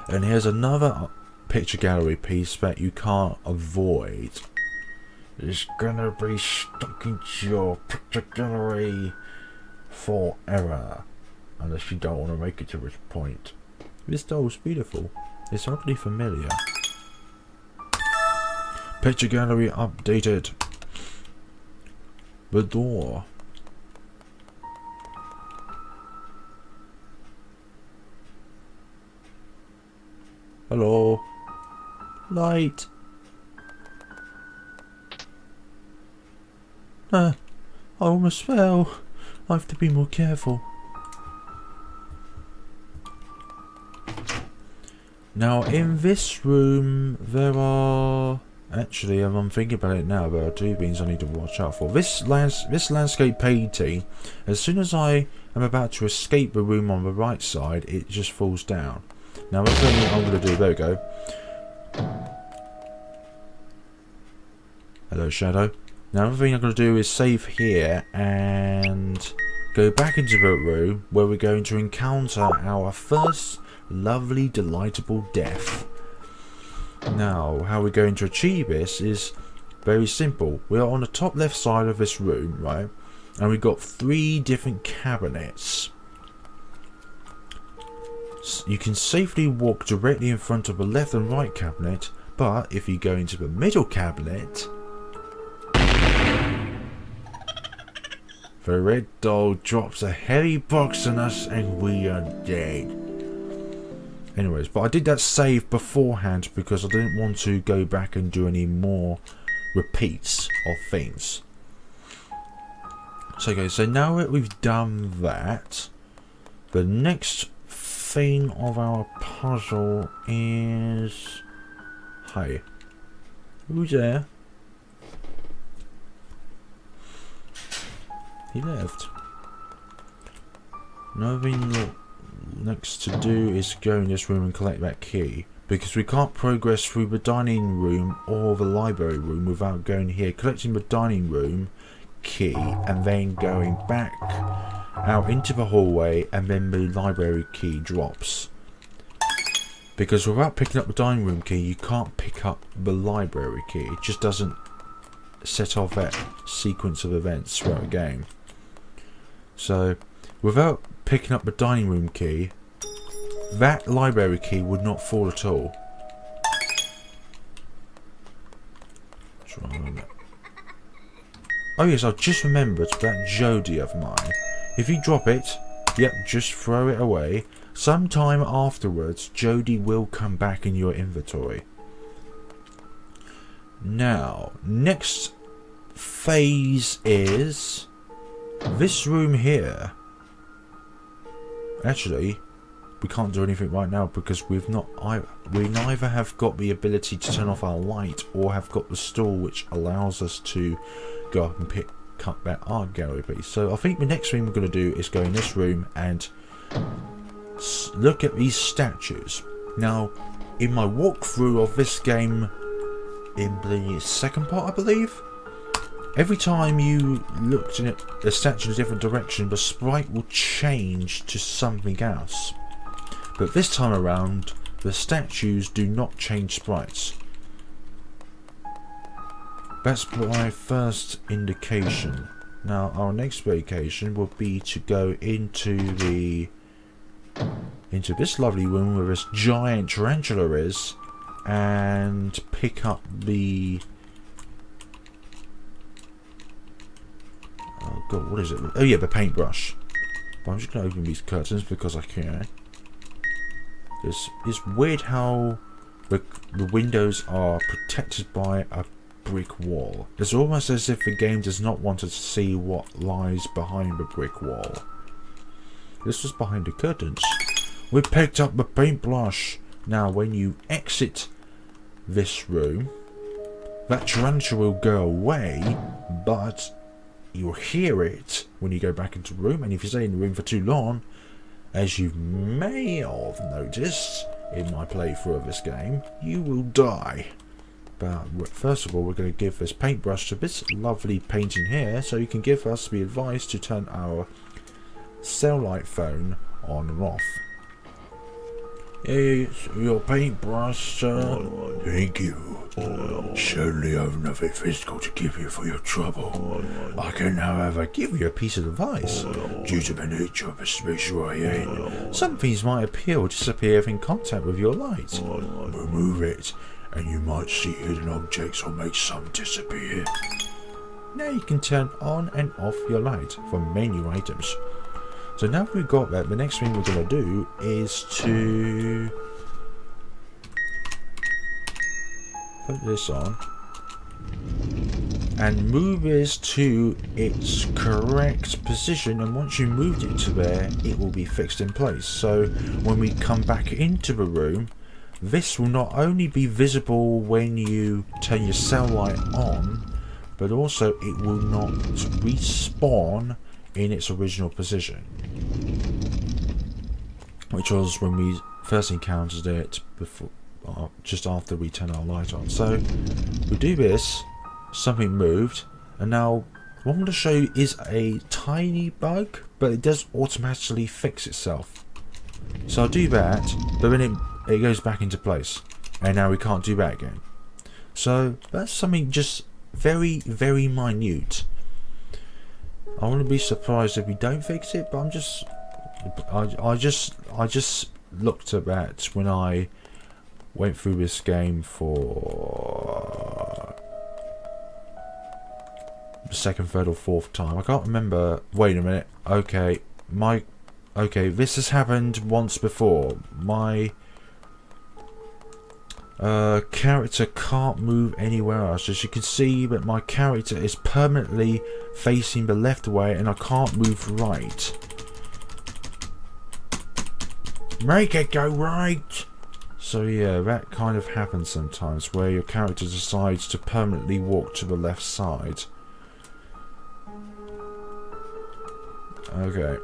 A: And here's another picture gallery piece that you can't avoid. It's gonna be stuck into your picture gallery forever, unless you don't want to make it to this point. This doll's beautiful. It's oddly familiar. Picture gallery updated. The door. Hello. Light. I almost fell. I have to be more careful. Now in this room there are... Actually, I'm thinking about it now, there are 2 things I need to watch out for. This landscape painting, as soon as I am about to escape the room on the right side, it just falls down. Now that's what I'm going to do. There we go. Hello, Shadow. Now the thing I'm going to do is save here and go back into the room where we're going to encounter our first lovely, delightable death. Now, how we're going to achieve this is very simple. We are on the top left side of this room, right? And we've got 3 different cabinets. You can safely walk directly in front of the left and right cabinet, but if you go into the middle cabinet, the red doll drops a heavy box on us and we are dead. Anyways, but I did that save beforehand because I didn't want to go back and do any more repeats of things. So okay, so now that we've done that, the next thing of our puzzle is, hey, who's there? He left. Another thing next to do is go in this room and collect that key, because we can't progress through the dining room or the library room without going here, collecting the dining room key and then going back out into the hallway, and then the library key drops. Because without picking up the dining room key, you can't pick up the library key. It just doesn't set off that sequence of events throughout the game. So without picking up the dining room key, that library key would not fall at all. Oh yes, I just remembered that Jody of mine. If you drop it, yep, just throw it away. Sometime afterwards, Jody will come back in your inventory. Now, next phase is this room here. Actually, we can't do anything right now because we neither have got the ability to turn off our light or have got the stool which allows us to go up and pick up that art gallery piece. So I think the next thing we're going to do is go in this room and look at these statues. Now, in my walkthrough of this game, in the second part I believe, every time you looked at a statue in a different direction, the sprite will change to something else. But this time around, the statues do not change sprites. That's my first indication. Now, our next vacation will be to go into this lovely room where this giant tarantula is, and pick up the... oh god, what is it? Oh yeah, the paintbrush. But I'm just going to open these curtains because I can. It's weird how the windows are protected by a brick wall. It's almost as if the game does not want us to see what lies behind the brick wall. This was behind the curtains. We picked up the paintbrush. Now when you exit this room, that tarantula will go away, but you'll hear it when you go back into the room, and if you stay in the room for too long, as you may have noticed in my playthrough of this game, you will die. But first of all, we're going to give this paintbrush to this lovely painting here, so you can give us the advice to turn our cell light phone on and off. It's your paintbrush, sir.
B: Thank you. Certainly I've nothing physical to give you for your trouble.
A: I can, however, give you a piece of advice.
B: Due to the nature of the space you are in,
A: some things might appear or disappear in contact with your light.
B: remove it, and you might see hidden objects or make some disappear.
A: Now you can turn on and off your light from menu items. So now we've got that, the next thing we're going to do is to put this on and move this to its correct position, and once you moved it to there, it will be fixed in place. So when we come back into the room, this will not only be visible when you turn your cell light on, but also it will not respawn in its original position, which was when we first encountered it before, just after we turn our light on. So we do this, something moved, and now what I'm going to show you is a tiny bug, but it does automatically fix itself. So I'll do that, but then it goes back into place, and now we can't do that again. So that's something just very, very minute. I wouldn't be surprised if we don't fix it, but I just looked at that when I went through this game for the second, third or fourth time. I can't remember. Wait a minute. Okay, this has happened once before. Character can't move anywhere else. As you can see that my character is permanently facing the left way and I can't move right. Make it go right! So yeah, that kind of happens sometimes where your character decides to permanently walk to the left side. Okay.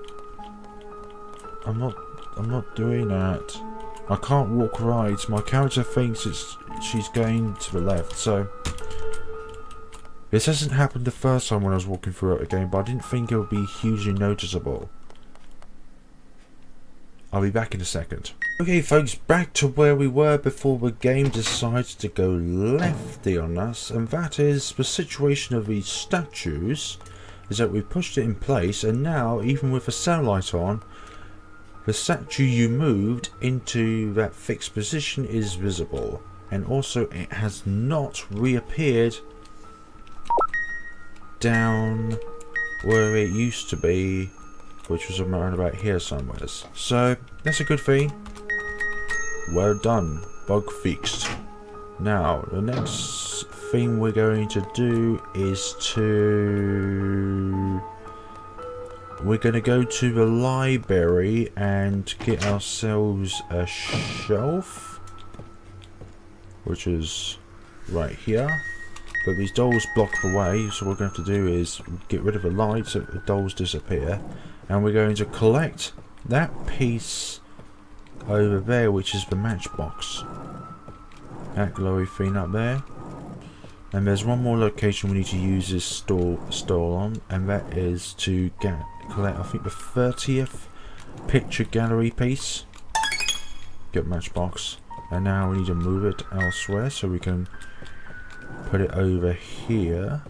A: I'm not doing that. I can't walk right. My character thinks she's going to the left, so this hasn't happened the first time when I was walking through it again, but I didn't think it would be hugely noticeable. I'll be back in a second. Okay folks, back to where we were before the game decided to go lefty on us, and that is the situation of these statues is that we pushed it in place, and now even with the cell light on, the statue you moved into that fixed position is visible, and also it has not reappeared down where it used to be, which was around about here somewhere. So that's a good thing. Well done, bug fixed. Now the next thing we're going to do is we're going to go to the library and get ourselves a shelf, which is right here. But these dolls block the way, so what we're going to have to do is get rid of the light so the dolls disappear. And we're going to collect that piece over there, which is the matchbox. That glowy thing up there. And there's one more location we need to use this stall on, and that is to collect, I think, the 30th picture gallery piece. Get matchbox. And now we need to move it elsewhere so we can put it over here.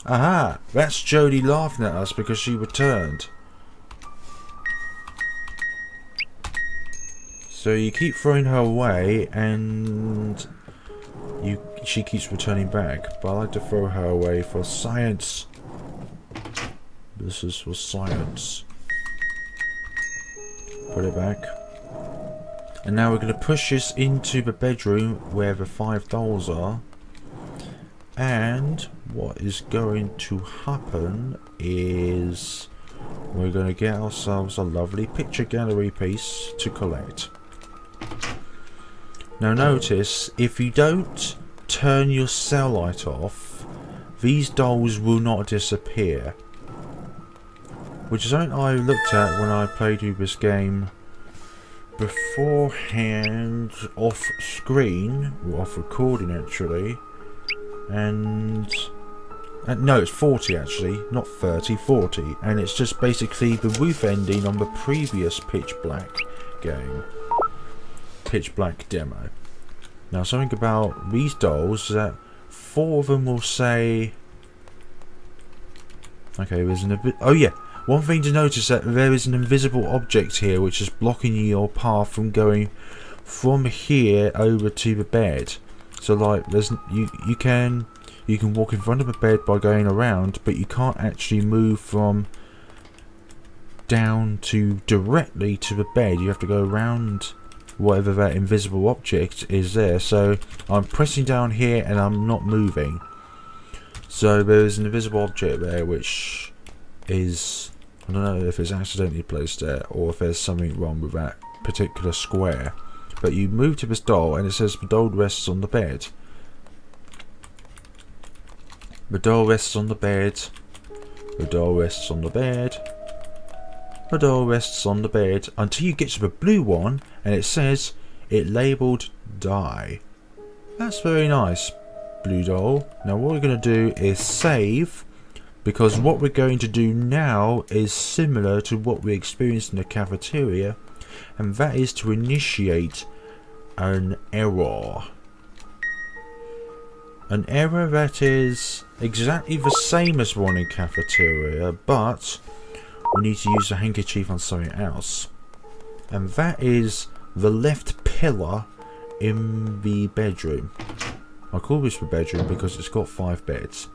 A: Aha! That's Jodie laughing at us because she returned. So you keep throwing her away and she keeps returning back. But I like to throw her away for science. This is for science. Put it back. And now we're going to push this into the bedroom where the 5 dolls are. And what is going to happen is we're going to get ourselves a lovely picture gallery piece to collect. Now notice, if you don't turn your cell light off, these dolls will not disappear. Which is something I looked at when I played through this game beforehand, off screen, or off recording actually. And no, it's 40 actually, not 30, 40, and it's just basically the roof ending on the previous Pitch Black game, Pitch Black demo. Now something about these dolls is that 4 of them will say, okay, there's oh yeah, one thing to notice that there is an invisible object here which is blocking your path from going from here over to the bed. So like, there's you can walk in front of a bed by going around, but you can't actually move from down to directly to the bed. You have to go around whatever that invisible object is there. So I'm pressing down here and I'm not moving. So there's an invisible object there which is, I don't know if it's accidentally placed there or if there's something wrong with that particular square. But you move to this doll and it says the doll rests on the bed. The doll rests on the bed. The doll rests on the bed. The doll rests on the bed until you get to the blue one and it says it labelled die. That's very nice, blue doll. Now what we're going to do is save, because what we're going to do now is similar to what we experienced in the cafeteria, and that is to initiate an error. An error that is exactly the same as one in cafeteria, but we need to use the handkerchief on something else. And that is the left pillar in the bedroom. I call this the bedroom because it's got 5 beds.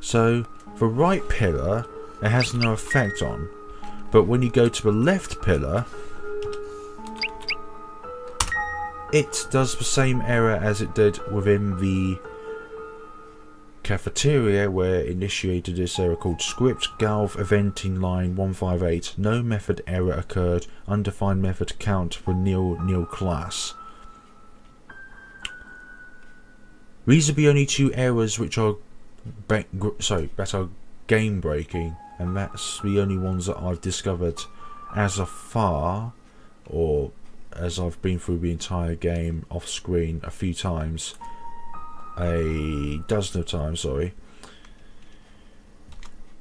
A: So the right pillar it has no effect on, but when you go to the left pillar, it does the same error as it did within the cafeteria, where it initiated this error called script galv eventing line 158. No method error occurred. Undefined method count for nil class. These are the only two errors which are that are game breaking, and that's the only ones that I've discovered as far, or as I've been through the entire game off screen a few times, a dozen of times, sorry,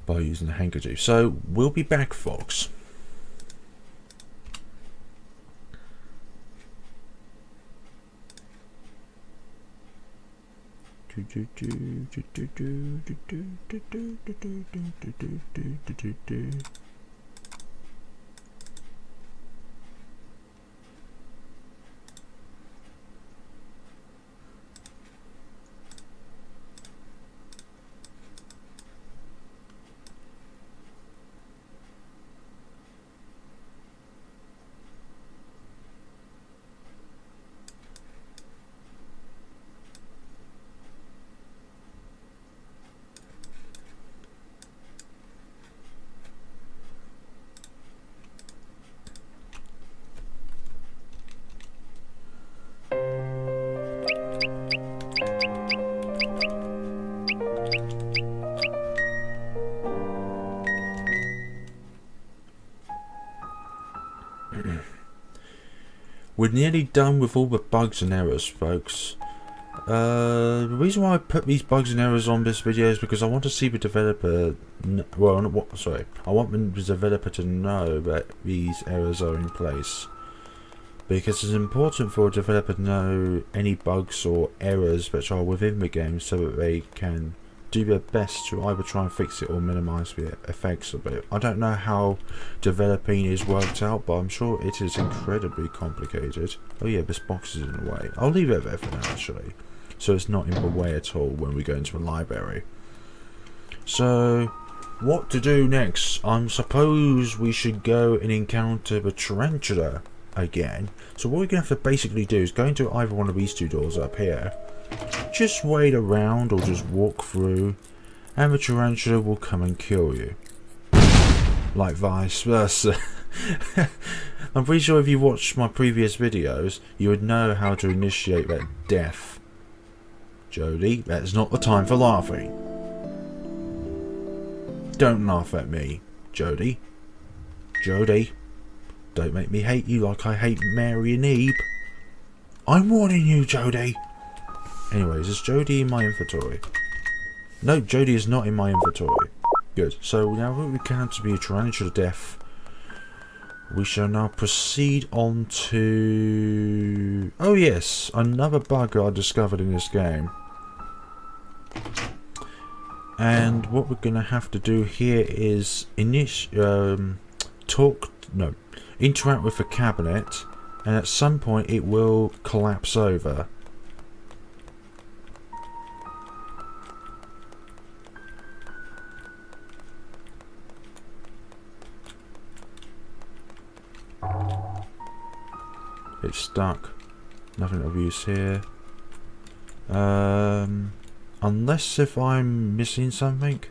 A: by using the handkerchief. So we'll be back, folks. We're nearly done with all the bugs and errors, folks. The reason why I put these bugs and errors on this video is because I want to see the developer. I want the developer to know that these errors are in place, because it's important for a developer to know any bugs or errors which are within the game, so that they can do their best to either try and fix it or minimize the effects of it. I don't know how developing is worked out, but I'm sure it is incredibly complicated. Oh yeah, this box is in the way. I'll leave it there for now, actually, so it's not in the way at all when we go into the library. So what to do next? I suppose we should go and encounter the tarantula again. So what we're going to have to basically do is go into either one of these two doors up here, just wait around or just walk through, and the tarantula will come and kill you, like vice versa. I'm pretty sure if you watched my previous videos you would know how to initiate that death. Jodie, that's not the time for laughing. Don't laugh at me, Jodie. Jodie, don't make me hate you like I hate Mary and Eve. I'm warning you, Jodie. Anyways, is Jodie in my inventory? No, Jodie is not in my inventory. Good. So now that we count to be a tarantula death, we shall now proceed on to... oh yes, another bug I discovered in this game. And what we're going to have to do here is interact with the cabinet, and at some point it will collapse over. It's stuck. Nothing of use here. Unless if I'm missing something.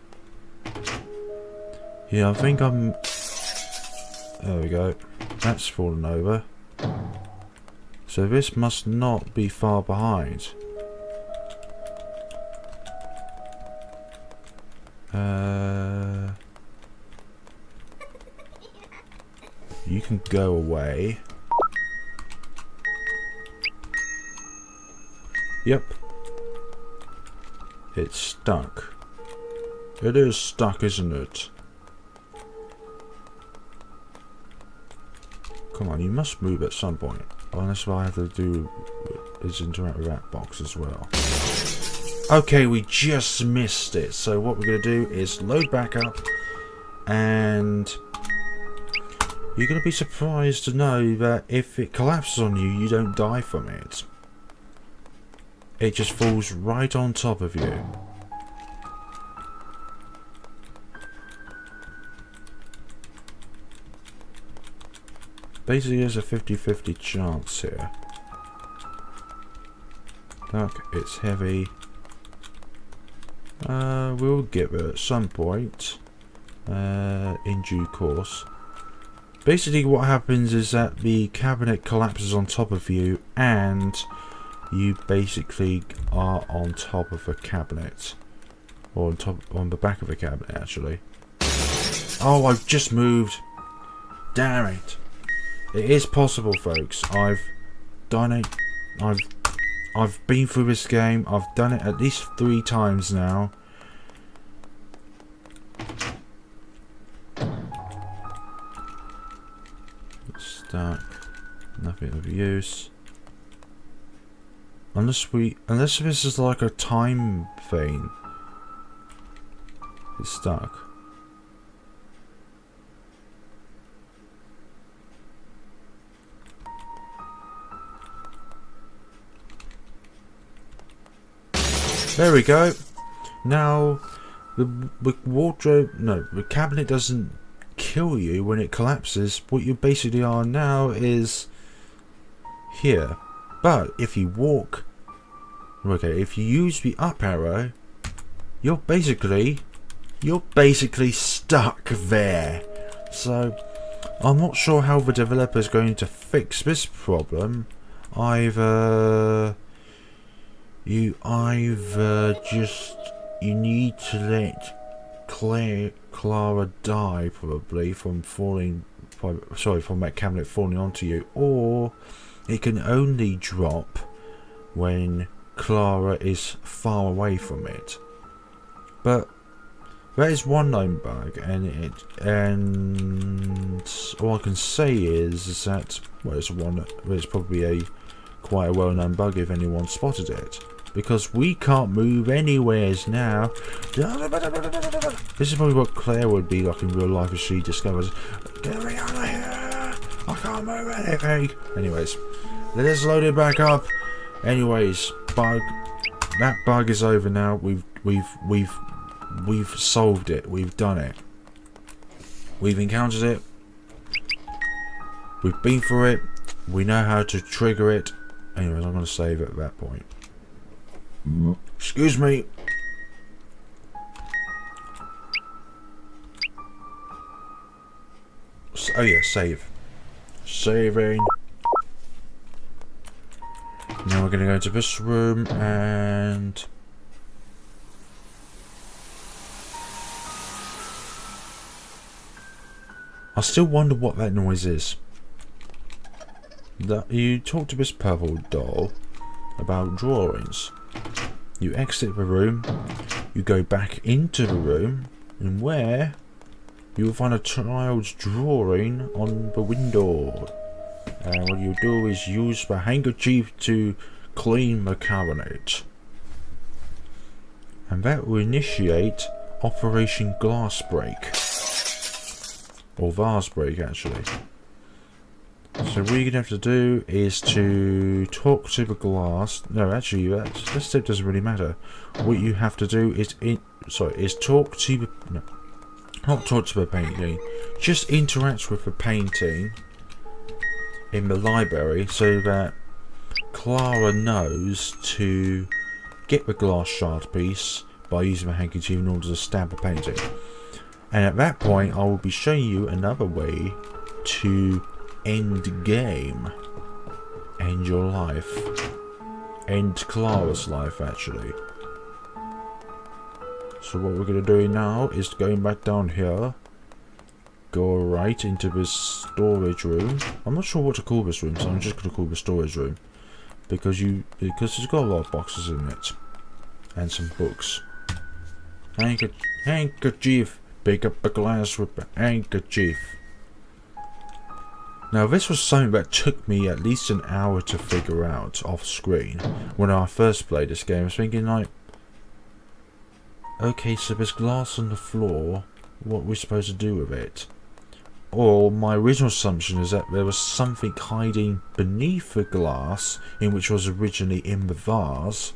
A: Yeah, I think I'm... there we go. That's fallen over. So this must not be far behind. You can go away. Yep. It's stuck. It is stuck, isn't it? Come on, you must move at some point. Unless what I have to do is interact with that box as well. Okay, we just missed it. So what we're going to do is load back up, and you're going to be surprised to know that if it collapses on you, you don't die from it. It just falls right on top of you. Basically, there's a 50-50 chance here. Dark, it's heavy. We'll get there at some point. In due course. Basically what happens is that the cabinet collapses on top of you and you basically are on top of a cabinet. Or on the back of a cabinet actually. Oh, I've just moved. Damn it. It is possible, folks. I've done it. I've been through this game. I've done it at least 3 times now. Stuck. Nothing of use. Unless this is like a time thing. It's stuck. There we go. Now, the wardrobe, no, the cabinet doesn't kill you when it collapses. What you basically are now is here. But if you walk, okay, if you use the up arrow, you're basically stuck there. So, I'm not sure how the developer is going to fix this problem. You need to let Clara die, probably, from from that cabinet falling onto you, or it can only drop when Clara is far away from it. But that is one known bug, and all I can say is that, well, it's probably quite a well-known bug if anyone spotted it. Because we can't move anywheres now. This is probably what Claire would be like in real life if she discovers, get me out of here! I can't move anything! Anyways, let us load it back up. Anyways, that bug is over now. We've solved it. We've done it. We've encountered it. We've been through it. We know how to trigger it. Anyways, I'm going to save it at that point. Excuse me. Oh yeah, save. Saving. Now we're going to go into this room and... I still wonder what that noise is. You talk to this purple doll about drawings. You exit the room, you go back into the room, and where you will find a child's drawing on the window. And what you do is use the handkerchief to clean the cabinet. And that will initiate Operation Glass Break. Or Vase Break, actually. So what you're going to have to do is to talk to the glass. No, actually, this step doesn't really matter. What you have to do is talk to the... No, not talk to the painting. Just interact with the painting in the library so that Clara knows to get the glass shard piece by using the handkerchief in order to stab the painting. And at that point, I will be showing you another way to end game. End your life. End Clara's life, actually. So what we're going to do now is going back down here. Go right into this storage room. I'm not sure what to call this room, so I'm just going to call the storage room. Because it's got a lot of boxes in it. And some books. Handkerchief. Pick up a glass with a handkerchief. Now this was something that took me at least an hour to figure out off screen. When I first played this game, I was thinking like, okay, so there's glass on the floor, what are we supposed to do with it? Or my original assumption is that there was something hiding beneath the glass, in which was originally in the vase,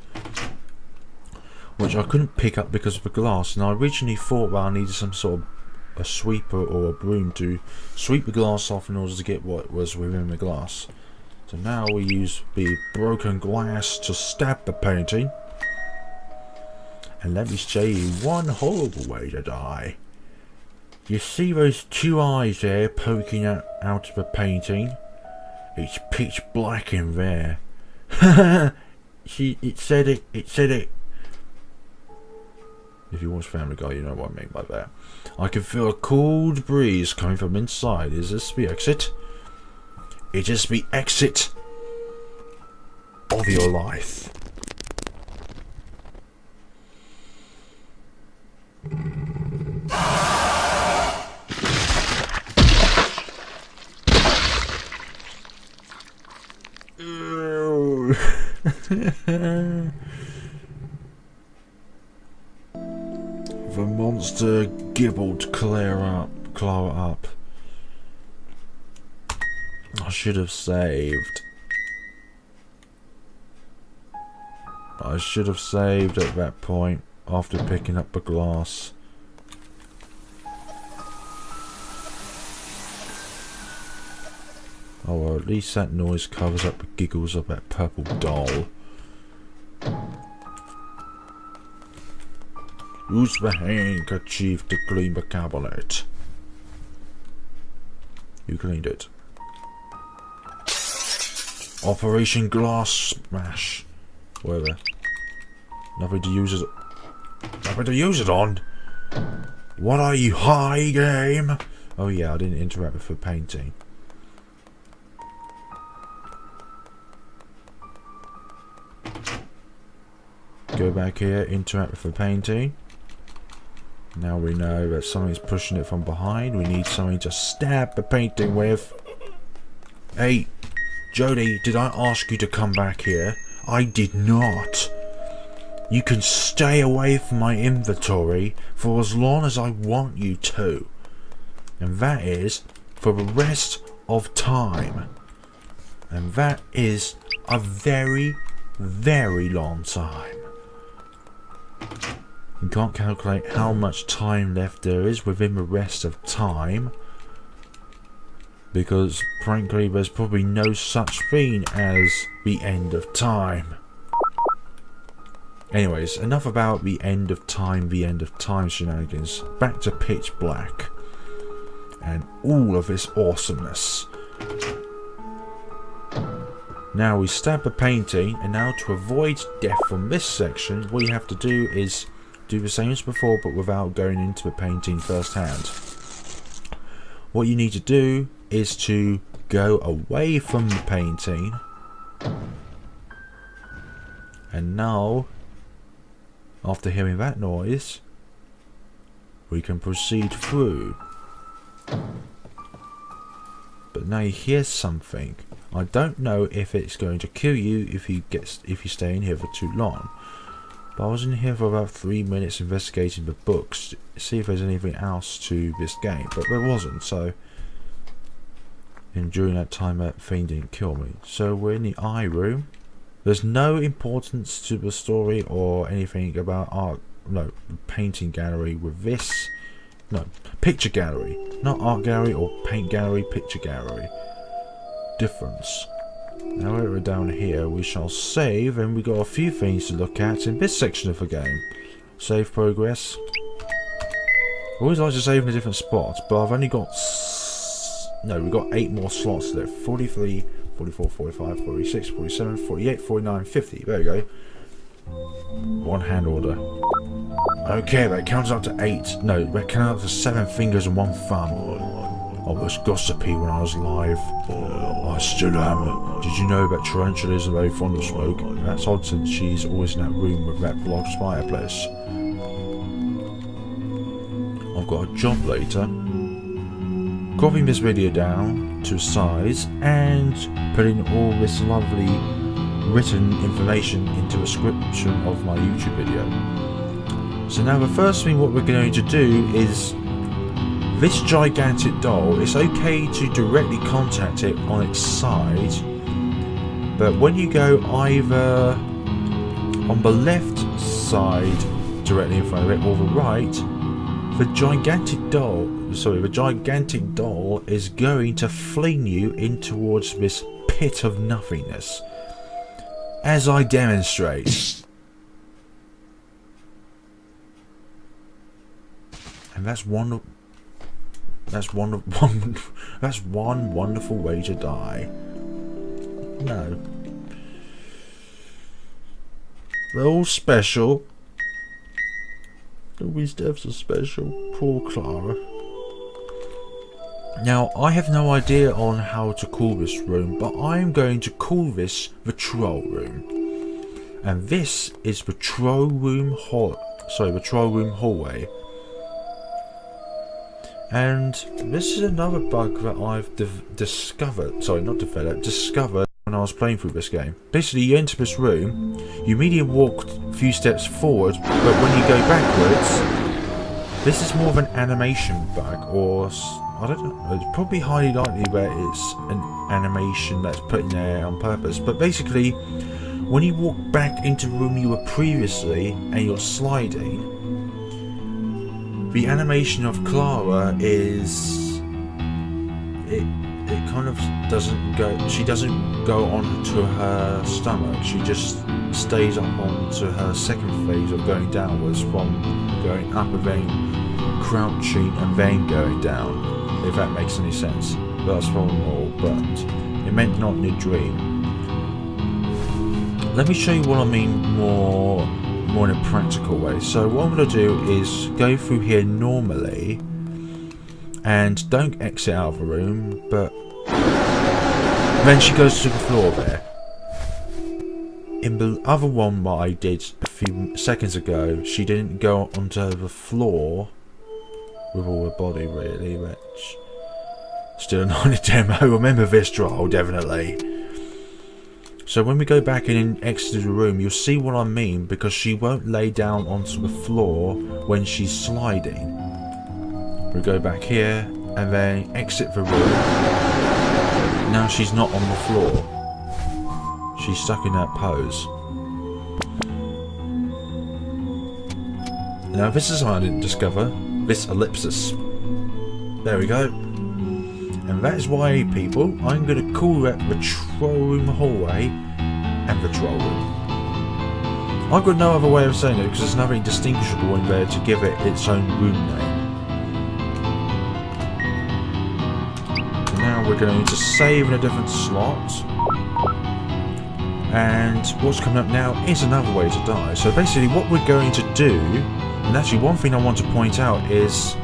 A: which I couldn't pick up because of the glass, and I originally thought that I needed some sort of a sweeper or a broom to sweep the glass off in order to get what was within the glass. So now we use the broken glass to stab the painting. And let me show you one horrible way to die. You see those two eyes there poking out of the painting? It's pitch black in there. See, it said it. If you watch Family Guy, you know what I mean by that. I can feel a cold breeze coming from inside. Is this the exit? It is the exit of your life. The monster gibbled Clara up. I should have saved. I should have saved at that point after picking up the glass. Oh well, at least that noise covers up the giggles of that purple doll. Use the handkerchief to clean the cabinet. You cleaned it. Operation Glass Smash. Whatever. Nothing to use it. Nothing to use it on. What are you, high game? Oh yeah, I didn't interact with the painting. Go back here, interact with the painting. Now we know that something's pushing it from behind. We need something to stab the painting with. Hey, Jody, did I ask you to come back here? I did not. You can stay away from my inventory for as long as I want you to. And that is for the rest of time. And that is a very, very long time. You can't calculate how much time left there is within the rest of time, because frankly there's probably no such thing as the end of time. Anyways, enough about the end of time shenanigans. Back to Pitch Black and all of its awesomeness. Now we stab the painting, and now to avoid death from this section, what you have to do is do the same as before, but without going into the painting firsthand. What you need to do is to go away from the painting, and now, after hearing that noise, we can proceed through. But now you hear something. I don't know if it's going to kill you if you stay in here for too long. But I was in here for about 3 minutes investigating the books to see if there's anything else to this game, but there wasn't. So, and during that time, that thing didn't kill me. So we're in the eye room. There's no importance to the story or anything about art. No, painting gallery with this. No, picture gallery, not art gallery or paint gallery. Picture gallery. Difference. Now we're down here, we shall save, and we got a few things to look at in this section of the game. Save progress. I always like to save in a different spot, but I've only got we've got 8 more slots left. 43, 44, 45, 46, 47, 48, 49, 50. There we go. One hand order. Okay, that counts up to 8. No, that counts up to 7 fingers and 1 thumb. I was gossipy when I was alive. I still am. Did you know that tarantulas are very fond of smoke? That's odd since she's always in that room with that blocked fireplace. I've got a job later. Cropping this video down to size and putting all this lovely written information into the description of my YouTube video. So now the first thing what we're going to do is this gigantic doll. It's okay to directly contact it on its side, but when you go either on the left side directly in front of it or the right, the gigantic doll is going to fling you in towards this pit of nothingness. As I demonstrate. And that's one wonderful way to die. No. They're all special. All these deaths are special. Poor Clara. Now, I have no idea on how to call this room, but I'm going to call this the Troll Room. And this is the Troll Room hallway. And this is another bug that I've discovered when I was playing through this game. Basically, you enter this room, you immediately walk a few steps forward, but when you go backwards, this is more of an animation bug, or I don't know, it's probably highly likely that it's an animation that's put in there on purpose. But basically, when you walk back into the room you were previously and you're sliding, the animation of Clara is it kind of doesn't go. She doesn't go onto her stomach. She just stays up onto her second phase of going downwards, from going up and then crouching and then going down. If that makes any sense. That's from all, but it meant not in a dream. Let me show you what I mean more in a practical way. So what I'm going to do is go through here normally and don't exit out of the room, but then she goes to the floor there. In the other one that I did a few seconds ago, she didn't go onto the floor with all her body really, which still not a demo. Remember this trial, definitely. So when we go back in and exit the room, you'll see what I mean, because she won't lay down onto the floor when she's sliding. We go back here and then exit the room. Now she's not on the floor. She's stuck in that pose. Now this is what I didn't discover. This ellipsis. There we go. And that is why, people, I'm going to call that the Troll Room hallway and the Troll Room. I've got no other way of saying it because there's nothing distinguishable in there to give it its own room name. And now we're going to save in a different slot. And what's coming up now is another way to die. So basically what we're going to do, and actually one thing I want to point out is,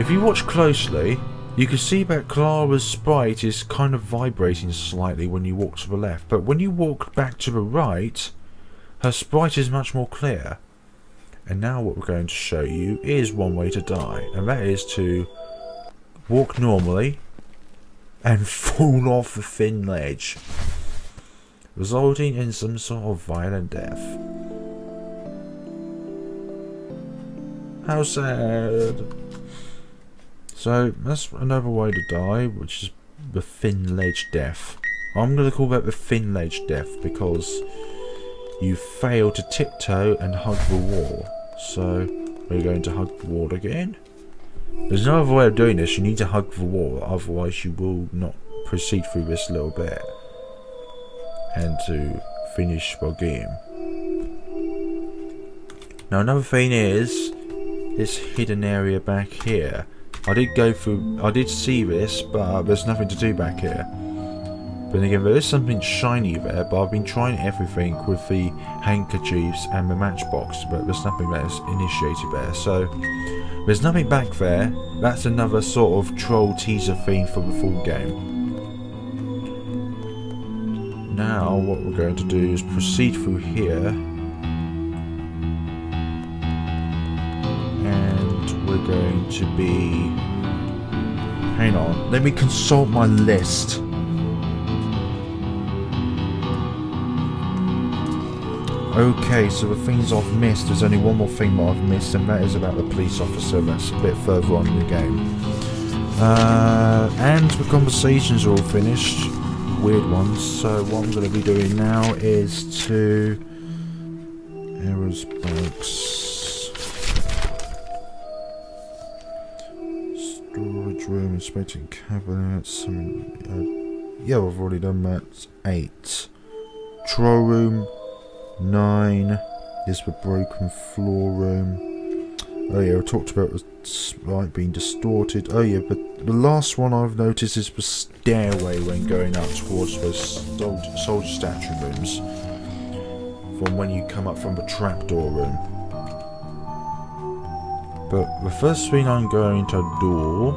A: if you watch closely, you can see that Clara's sprite is kind of vibrating slightly when you walk to the left, but when you walk back to the right, her sprite is much more clear. And now what we're going to show you is one way to die, and that is to walk normally and fall off the thin ledge, resulting in some sort of violent death. How sad. So that's another way to die, which is the thin ledge death. I'm going to call that the thin ledge death because you fail to tiptoe and hug the wall. So we're going to hug the wall again. There's no other way of doing this. You need to hug the wall, otherwise you will not proceed through this little bit and to finish the game. Now another thing is this hidden area back here. I did see this, but there's nothing to do back here. But again, there is something shiny there, but I've been trying everything with the handkerchiefs and the matchbox, but there's nothing that is initiated there. So there's nothing back there. That's another sort of troll teaser theme for the full game. Now what we're going to do is proceed through here. We're going to be... Hang on, let me consult my list. Okay, so the things I've missed, there's only one more thing that I've missed, and that is about the police officer. That's a bit further on in the game. And the conversations are all finished. Weird ones. So what I'm going to be doing now is to... Errors, bugs... Storage room, inspecting cabinets, Yeah, I've already done that. 8. Control room. 9. Is the broken floor room. Oh yeah, I talked about the light being distorted. Oh yeah, but the last one I've noticed is the stairway when going up towards those soldier statue rooms. From when you come up from the trapdoor room. But the first thing I'm going to do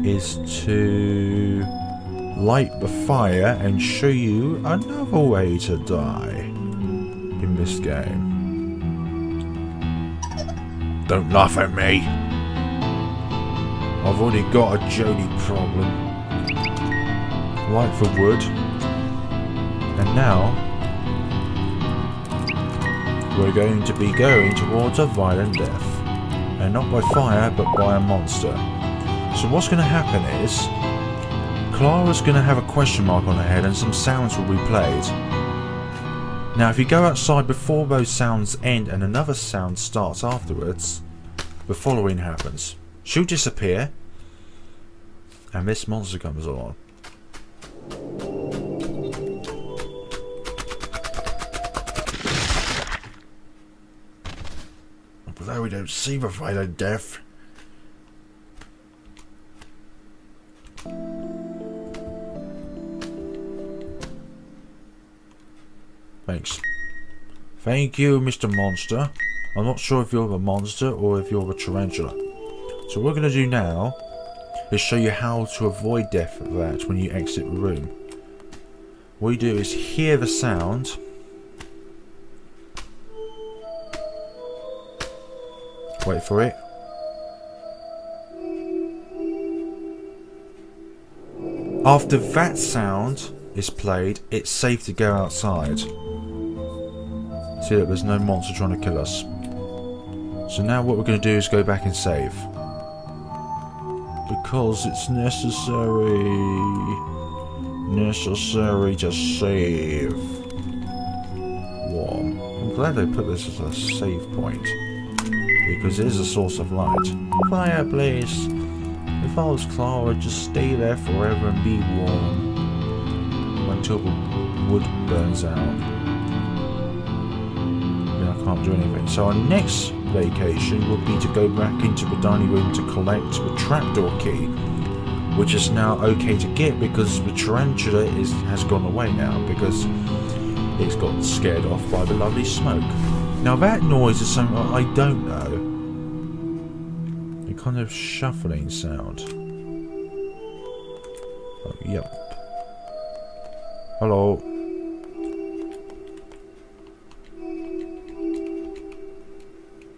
A: is to light the fire and show you another way to die in this game.
B: Don't laugh at me.
A: I've already got a Jody problem. Light the wood. And now we're going to be going towards a violent death. And not by fire, but by a monster. So what's going to happen is Clara's going to have a question mark on her head and some sounds will be played. Now if you go outside before those sounds end and another sound starts afterwards, the following happens. She'll disappear and this monster comes along.
B: Although we don't see the violent death.
A: Thanks. Thank you, Mr. Monster. I'm not sure if you're the monster or if you're the tarantula. So what we're going to do now is show you how to avoid death at that when you exit the room. What you do is hear the sound. Wait for it. After that sound is played, it's safe to go outside. See that there's no monster trying to kill us. So now what we're going to do is go back and save. Because it's necessary. Necessary to save. Warm. I'm glad they put this as a save point. Because it is a source of light. Fire, please. If I was Clara, just stay there forever and be warm. Until the wood burns out. Then I can't do anything. So our next vacation would be to go back into the dining room to collect the trapdoor key. Which is now okay to get because the tarantula has gone away now. Because it's got scared off by the lovely smoke. Now that noise is something I don't know. A kind of shuffling sound. Oh, yep. Hello.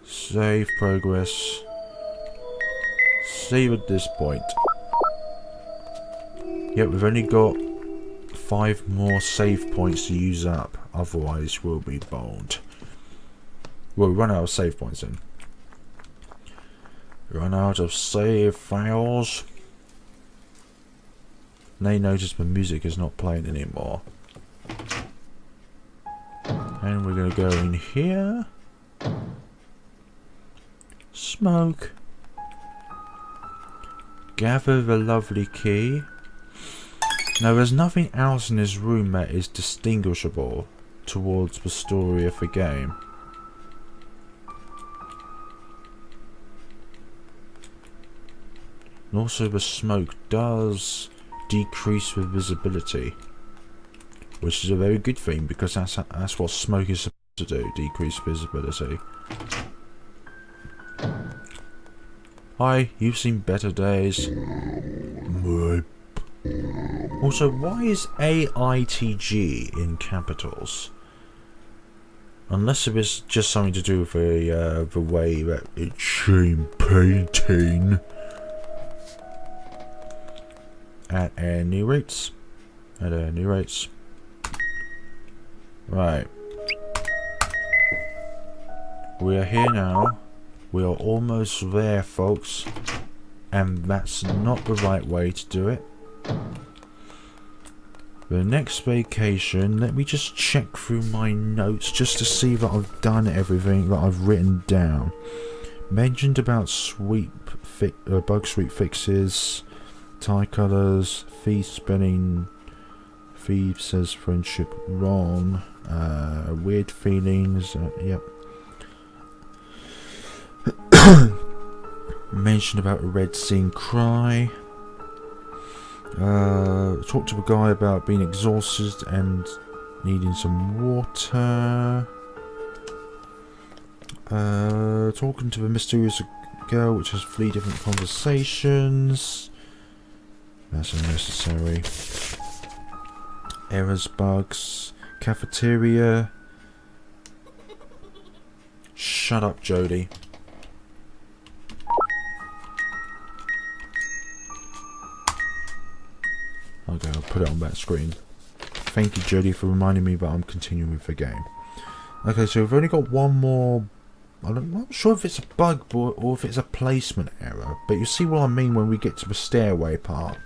A: Save progress. Save at this point. Yep, we've only got 5 more save points to use up. Otherwise we'll be boned. We'll run out of save points then. Run out of save files. They notice the music is not playing anymore. And we're going to go in here. Smoke. Gather the lovely key. Now there's nothing else in this room that is distinguishable towards the story of the game. And also the smoke does decrease the visibility, which is a very good thing because that's what smoke is supposed to do, decrease visibility. Hi, you've seen better days. Also, why is AITG in capitals? Unless it was just something to do with the way that it's shame painting. At any rates. At any rates. Right. We are here now. We are almost there, folks. And that's not the right way to do it. The next vacation, let me just check through my notes just to see that I've done everything that I've written down. Mentioned about bug sweep fixes. tie colours, Fee spinning, Fee says friendship wrong, weird feelings, yep. Mentioned about a red scene cry. Talked to a guy about being exhausted and needing some water. Talking to a mysterious girl which has 3 different conversations. That's unnecessary. Errors, bugs, cafeteria. Shut up, Jodie. Okay, I'll put it on that screen. Thank you, Jodie, for reminding me that I'm continuing with the game. Okay, so we've only got one more. I'm not sure if it's a bug or if it's a placement error, but you see what I mean when we get to the stairway part.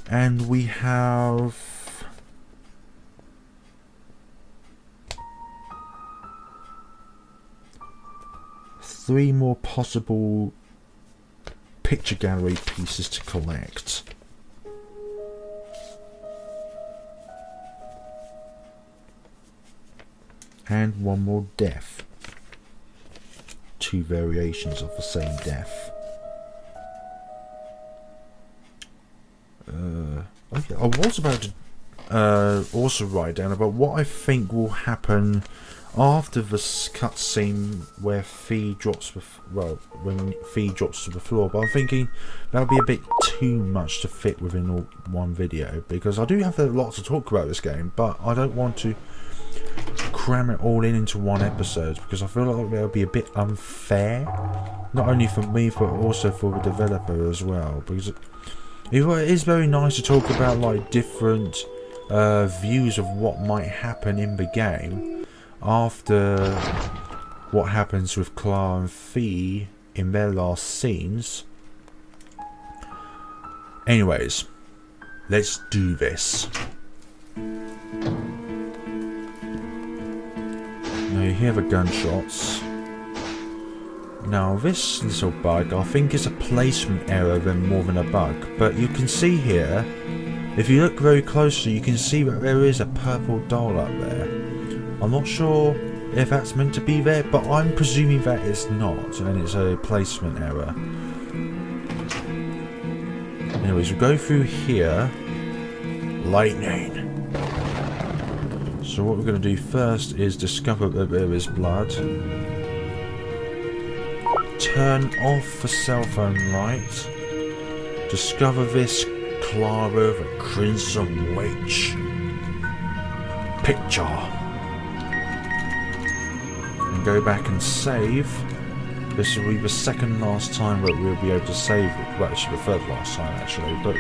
A: And we have 3 more possible picture gallery pieces to collect. And 1 more death. 2 variations of the same death. Okay, I was about to also write down about what I think will happen after the cutscene where Fee drops when Fee drops to the floor, but I'm thinking that would be a bit too much to fit within one video, because I do have a lot to talk about this game, but I don't want to cram it all into one episode, because I feel like that would be a bit unfair, not only for me but also for the developer as well, because it is very nice to talk about like different views of what might happen in the game after what happens with Clara and Fee in their last scenes. Anyways, let's do this. Now you hear the gunshots. Now this little bug I think is a placement error more than a bug, but you can see here, if you look very closely, you can see that there is a purple doll up there. I'm not sure if that's meant to be there, but I'm presuming that it's not, and it's a placement error. Anyways, we'll go through here. Lightning. So what we're going to do first is discover that there is blood. Turn off the cell phone light. Discover this Clara the Crimson Witch picture. And go back and save. This will be the second last time that we'll be able to save it. Well, actually the third last time actually, but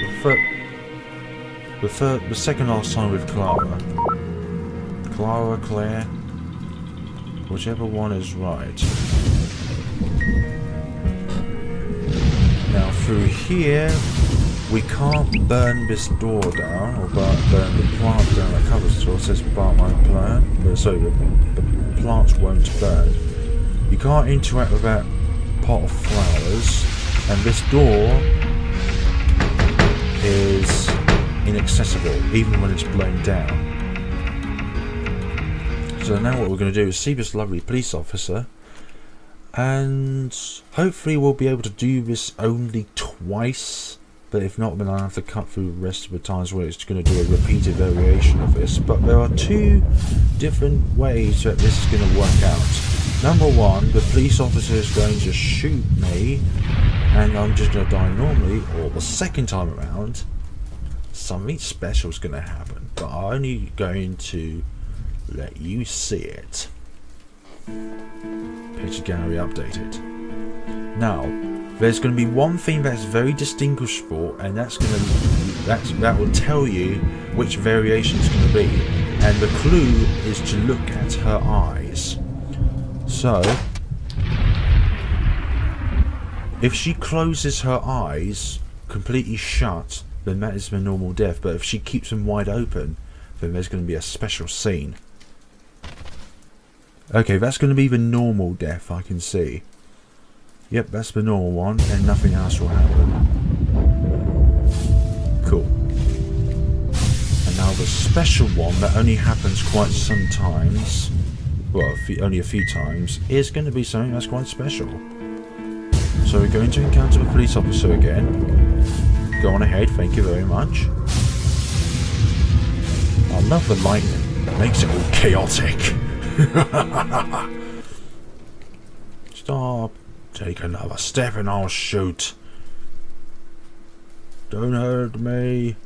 A: the second last time with Clara. Claire, whichever one is right. Now through here, we can't burn this door down, or burn the plant down that covers the door. It says plant won't burn, so the plants won't burn. You can't interact with that pot of flowers, and this door is inaccessible, even when it's blown down. So now what we're going to do is see this lovely police officer, and hopefully we'll be able to do this only twice, but if not, then I'll have to cut through the rest of the times where it's going to do a repeated variation of this. But there are 2 different ways that this is going to work out. Number 1, the police officer is going to shoot me and I'm just going to die normally, or the second time around something special is going to happen, but I'm only going to let you see it. Picture gallery updated. Now, there's going to be one thing that's very distinguishable, and that will tell you which variation it's going to be. And the clue is to look at her eyes. So, if she closes her eyes completely shut, then that is the normal death. But if she keeps them wide open, then there's going to be a special scene. Okay, that's going to be the normal death, I can see. Yep, that's the normal one, and nothing else will happen. the special one that only happens quite sometimes, well, only a few times, is going to be something that's quite special. So we're going to encounter a police officer again. Go on ahead, thank you very much. I love the lightning, it makes it all chaotic. Stop, take another step and I'll shoot. Don't hurt me.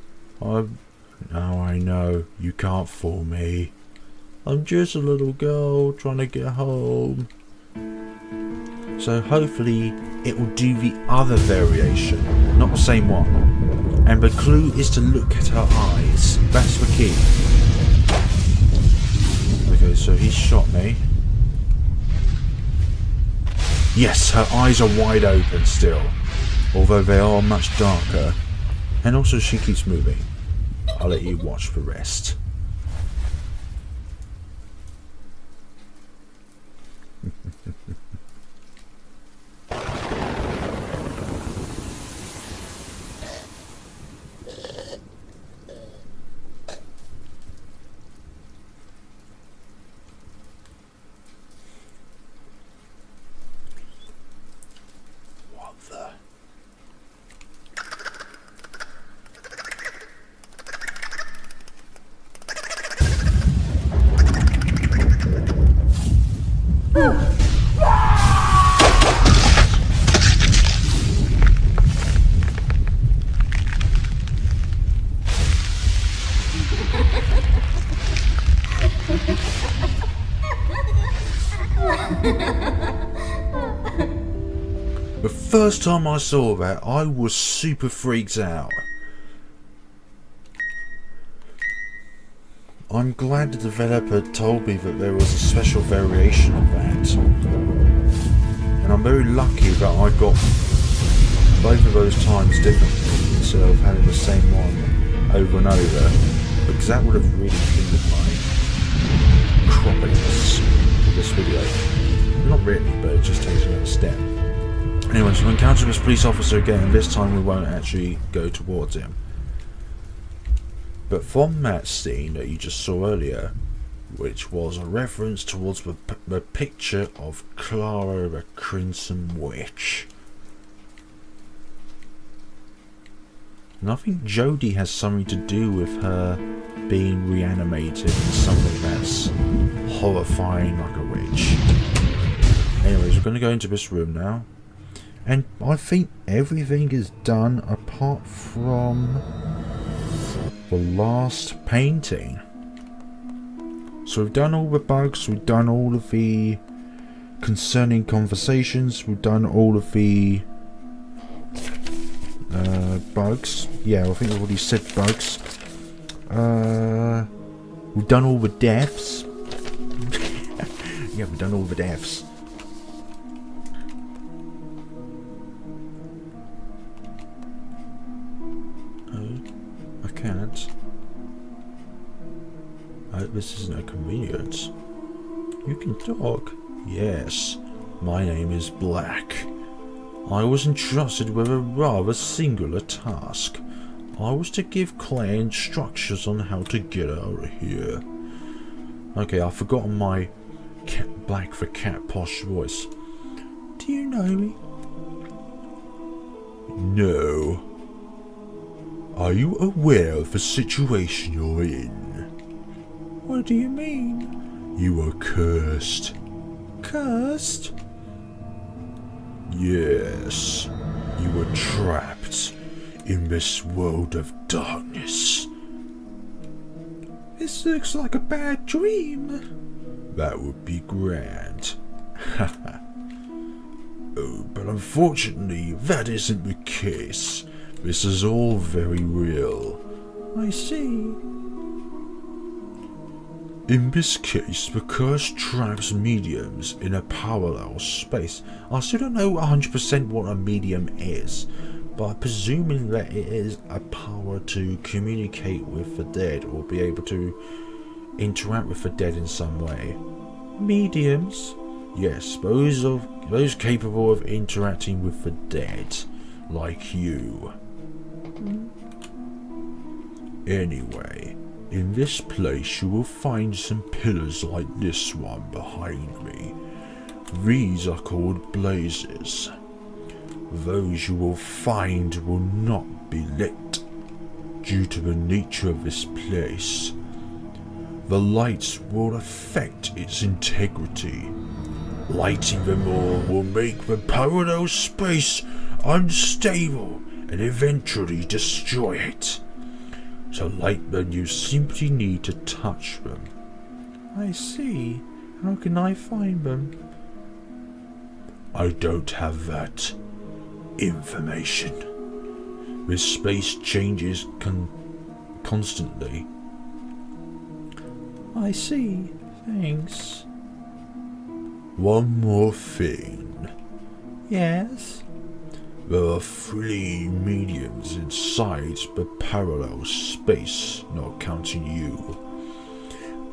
A: Now I know you can't fool me. I'm just a little girl trying to get home. So hopefully it will do the other variation, not the same one. And the clue is to look at her eyes. That's the key. Okay, so he shot me. Yes, her eyes are wide open still, although they are much darker. And also she keeps moving. I'll let you watch the rest. What the? The first time I saw that, I was super freaked out. I'm glad the developer told me that there was a special variation of that. And I'm very lucky that I got both of those times differently instead of having the same one over and over. Because that would have really hindered my croppiness for this video. Not really, but it just takes another step. Anyway, so we encounter this police officer again, and this time we won't actually go towards him. But from that scene that you just saw earlier, which was a reference towards the picture of Clara the Crimson Witch. And I think Jodie has something to do with her being reanimated in something that's horrifying like a witch. Anyways, we're going to go into this room now. And I think everything is done apart from the last painting. So we've done all the bugs, we've done all of the concerning conversations, we've done all of the bugs. Yeah, I think I've already said bugs. We've done all the deaths. Yeah, we've done all the deaths. I can't. This isn't a convenience. You can talk. Yes, my name is Black. I was entrusted with a rather singular task. I was to give Claire instructions on how to get out of here. Okay, I've forgotten my Black for cat posh voice. Do you know me? No. Are you aware of the situation you're in? What do you mean? You are cursed. Cursed? Yes. You were trapped in this world of darkness. This looks like a bad dream. That would be grand. Oh, but unfortunately, that isn't the case. This is all very real. I see. In this case, the curse traps mediums in a parallel space. I still don't know 100% what a medium is, but I'm presuming that it is a power to communicate with the dead or be able to interact with the dead in some way. Mediums? Yes, those capable of interacting with the dead, like you. Anyway,
B: In this place you will find some pillars like this one behind me. These are called blazes. Those you will find will not be lit. Due to the nature of this place, the lights will affect its integrity. Lighting them all will make the parallel space unstable and eventually destroy it. To light them, you simply need to touch them.
A: I see. How can I find them?
B: I don't have that information. This space changes constantly.
A: I see. Thanks.
B: One more thing.
A: Yes?
B: There are 3 mediums inside the parallel space, not counting you.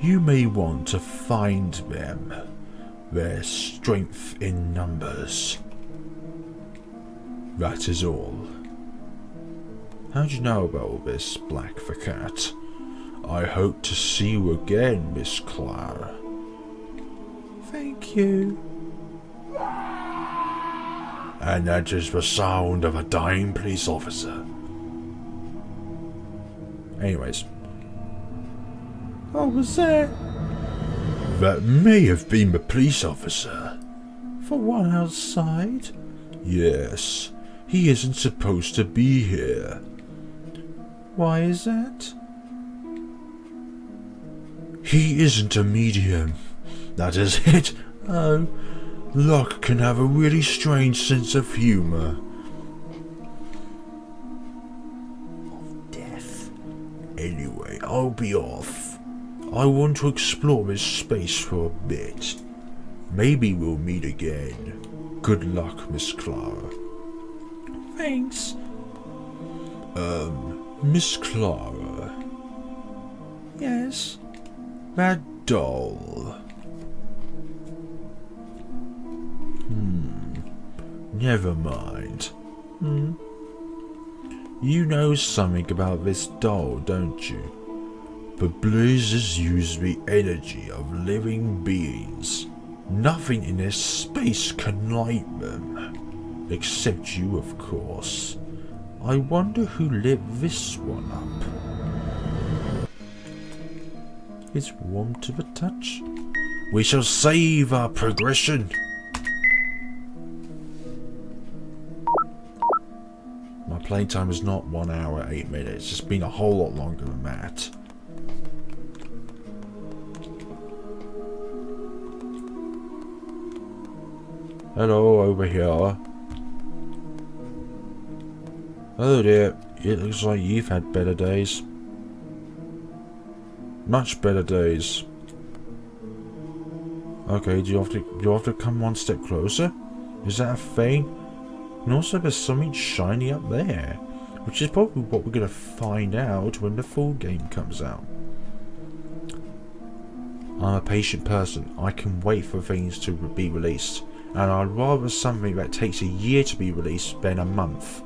B: You may want to find them. Their strength in numbers. That is all.
A: How do you know about all this, Black the Cat?
B: I hope to see you again, Miss Clara.
A: Thank you.
B: And that is the sound of a dying police officer.
A: Anyways. What was that?
B: That may have been the police officer.
A: The one outside?
B: Yes. He isn't supposed to be here.
A: Why is that?
B: He isn't a medium. That is it.
A: Oh.
B: Locke can have a really strange sense of humour.
A: Of death.
B: Anyway, I'll be off. I want to explore this space for a bit. Maybe we'll meet again. Good luck, Miss Clara.
A: Thanks.
B: Miss Clara.
A: Yes?
B: That doll. Never mind. You know something about this doll, don't you? The blazes use the energy of living beings. Nothing in this space can light them. Except you, of course. I wonder who lit this one up.
A: It's warm to the touch.
B: We shall save our progression.
A: My playtime is not 1 hour 8 minutes. It's been a whole lot longer than that. Hello, over here. Oh dear, it looks like you've had better days. Much better days. Okay, do you have to come one step closer? Is that a thing? And also there's something shiny up there, which is probably what we're going to find out when the full game comes out. I'm a patient person. I can wait for things to be released, and I'd rather something that takes a year to be released than a month.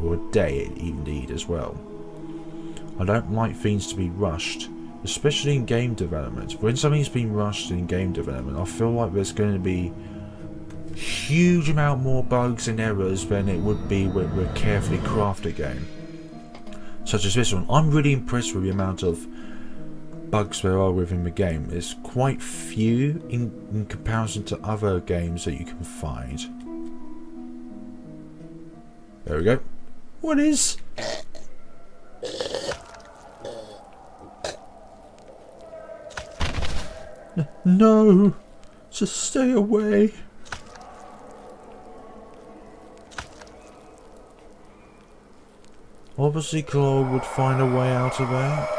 A: Or a day indeed as well. I don't like things to be rushed, especially in game development. When something's been rushed in game development, I feel like there's going to be huge amount more bugs and errors than it would be with a carefully crafted game. Such as this one. I'm really impressed with the amount of bugs there are within the game. It's quite few in comparison to other games that you can find. There we go. What is? No! Just stay away. Obviously Claude would find a way out of that.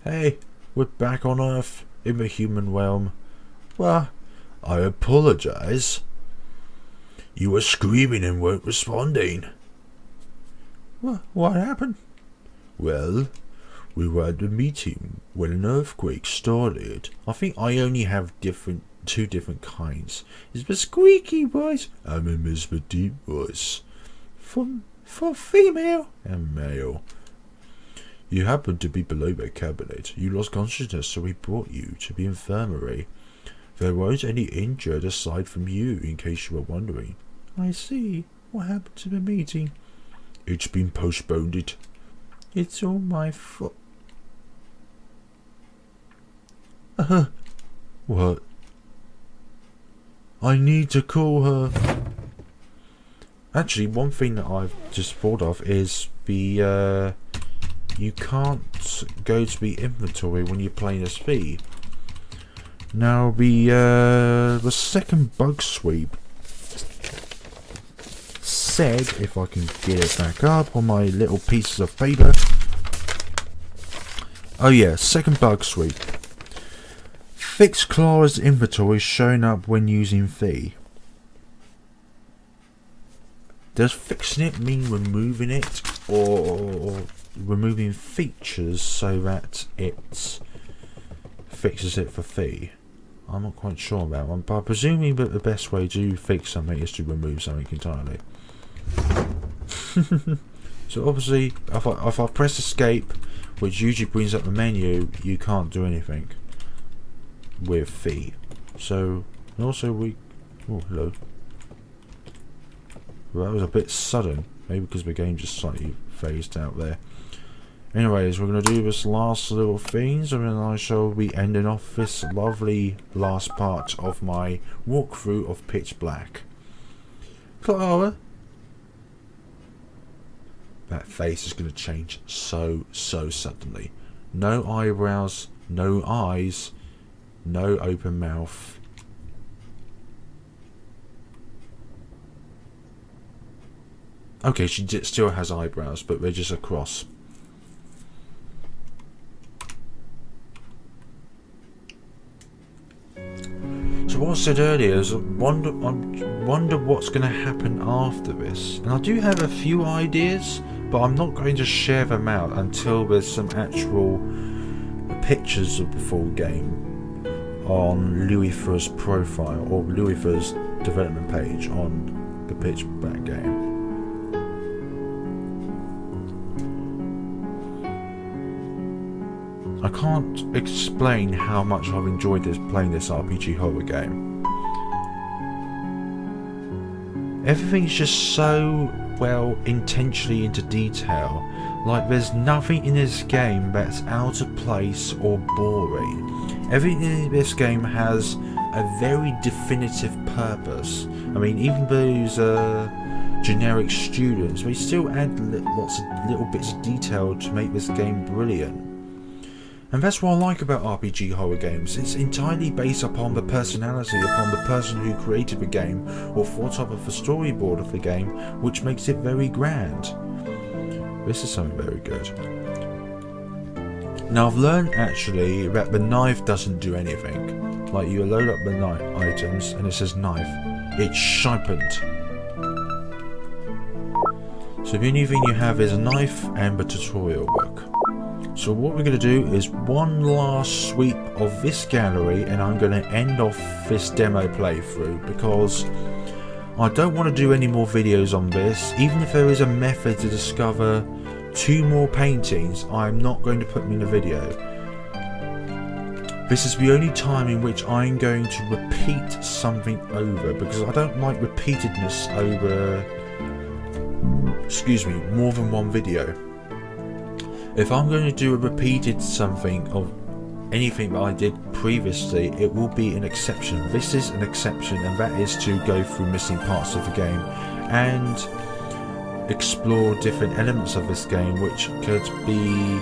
A: Hey, we're back on Earth, in the human realm.
B: Well, I apologise. You were screaming and weren't responding.
A: What happened?
B: Well, we were at the meeting when an earthquake started.
A: I think I only have two different kinds. Is the squeaky voice?
B: And then there's the deep voice.
A: From For female
B: and male. You happened to be below the cabinet. You lost consciousness, so we brought you to the infirmary. There weren't any injured aside from you, in case you were wondering.
A: I see. What happened to the meeting?
B: It's been postponed.
A: It's all my fault.
B: What? I need to call her.
A: Actually, one thing that I've just thought of is the you can't go to the inventory when you're playing as V. Now the second bug sweep said, if I can get it back up on my little pieces of paper. Oh yeah, second bug sweep. Fix Clara's inventory showing up when using V. Does fixing it mean removing it, or removing features so that it fixes it for V? I'm not quite sure about one, but I'm presuming that the best way to fix something is to remove something entirely. So obviously, if I press escape, which usually brings up the menu, you can't do anything with V. So, and also oh, hello. Well, that was a bit sudden, maybe because the game just slightly phased out there. Anyways, we're going to do this last little things, and then I shall be ending off this lovely last part of my walkthrough of Pitch Black. Clara? That face is going to change so suddenly. No eyebrows, no eyes, no open mouth. Okay, she still has eyebrows, but they're just across. So what I said earlier is I wonder what's going to happen after this. And I do have a few ideas, but I'm not going to share them out until there's some actual pictures of the full game on Lucifer's profile, or Lucifer's development page on the Pitch Black game. I can't explain how much I've enjoyed playing this RPG horror game. Everything's just so well intentionally into detail. Like, there's nothing in this game that's out of place or boring. Everything in this game has a very definitive purpose. I mean, even those generic students, they still add lots of little bits of detail to make this game brilliant. And that's what I like about RPG horror games. It's entirely based upon the personality, upon the person who created the game or thought up of the storyboard of the game, which makes it very grand. This is something very good. Now, I've learned actually that the knife doesn't do anything. Like, you load up the knife items and it says knife. It's sharpened. So the only thing you have is a knife and the tutorial book. So what we're going to do is one last sweep of this gallery, and I'm going to end off this demo playthrough because I don't want to do any more videos on this. Even if there is a method to discover 2 more paintings, I'm not going to put them in the video. This is the only time in which I'm going to repeat something over, because I don't like repeatedness over, excuse me, more than one video. If I'm going to do a repeated something of anything that I did previously, it will be an exception. This is an exception, and that is to go through missing parts of the game and explore different elements of this game which could be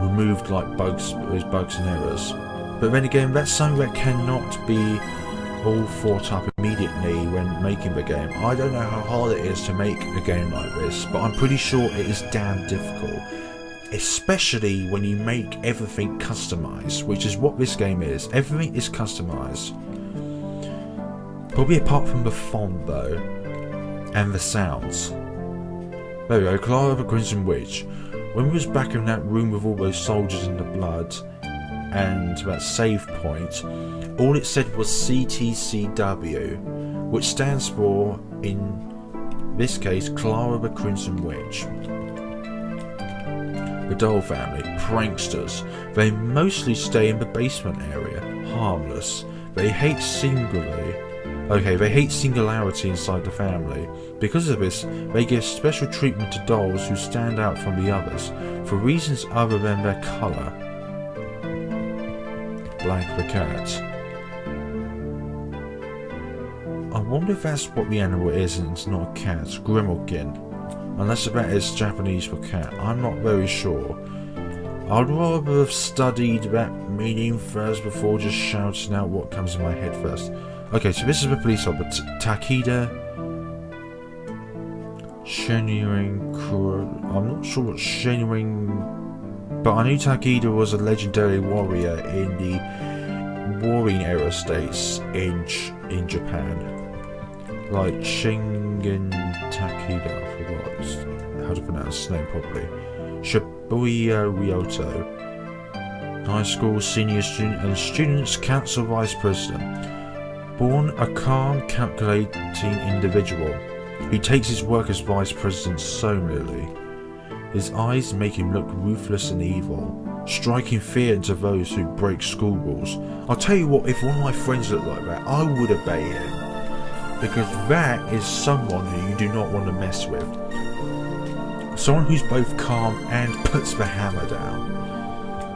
A: removed, like bugs and errors. But then again, that's something that cannot be all thought up immediately when making the game. I don't know how hard it is to make a game like this, but I'm pretty sure it is damn difficult, especially when you make everything customized, which is what this game is. Everything is customized, probably apart from the font though, and the sounds. There we go, Clara the Crimson Witch. When we was back in that room with all those soldiers in the blood and that save point, all it said was CTCW, which stands for, in this case, Clara the Crimson Witch. The Doll family, pranksters. They mostly stay in the basement area, harmless. They hate singularity inside the family. Because of this, they give special treatment to dolls who stand out from the others, for reasons other than their colour. Black the cat. I wonder if that's what the animal is and it's not a cat. Grimalkin. Unless that is Japanese for cat. I'm not very sure. I'd rather have studied that meaning first before just shouting out what comes in my head first. Okay, so this is the police officer. Takeda Shenyuing. I'm not sure what Shenyuing, but I knew Takeda was a legendary warrior in the warring era states in Japan. Like Shingen Takeda, I forgot how to pronounce his name properly. Shibuya Ryoto. High school senior student and students council vice president. Born a calm, calculating individual. He takes his work as vice president soberly. His eyes make him look ruthless and evil, striking fear into those who break school rules. I'll tell you what, if one of my friends looked like that, I would obey him. Because that is someone who you do not want to mess with. Someone who's both calm and puts the hammer down.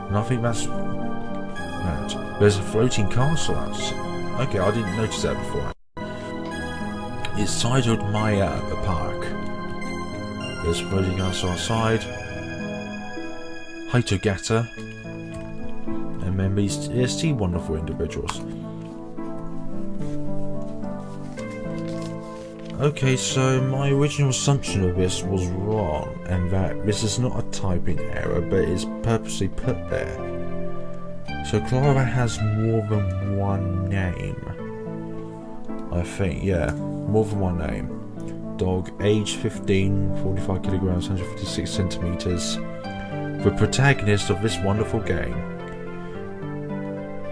A: And I think that's that. There's a floating castle outside. Okay, I didn't notice that before. It's titled Maya the Park. There's a floating castle outside. Hitogata. And then these two wonderful individuals. Okay, so my original assumption of this was wrong, and that this is not a typing error, but is purposely put there. So Clara has more than one name. I think, yeah, more than one name. Dog, age 15, 45 kilograms, 156 centimeters. The protagonist of this wonderful game.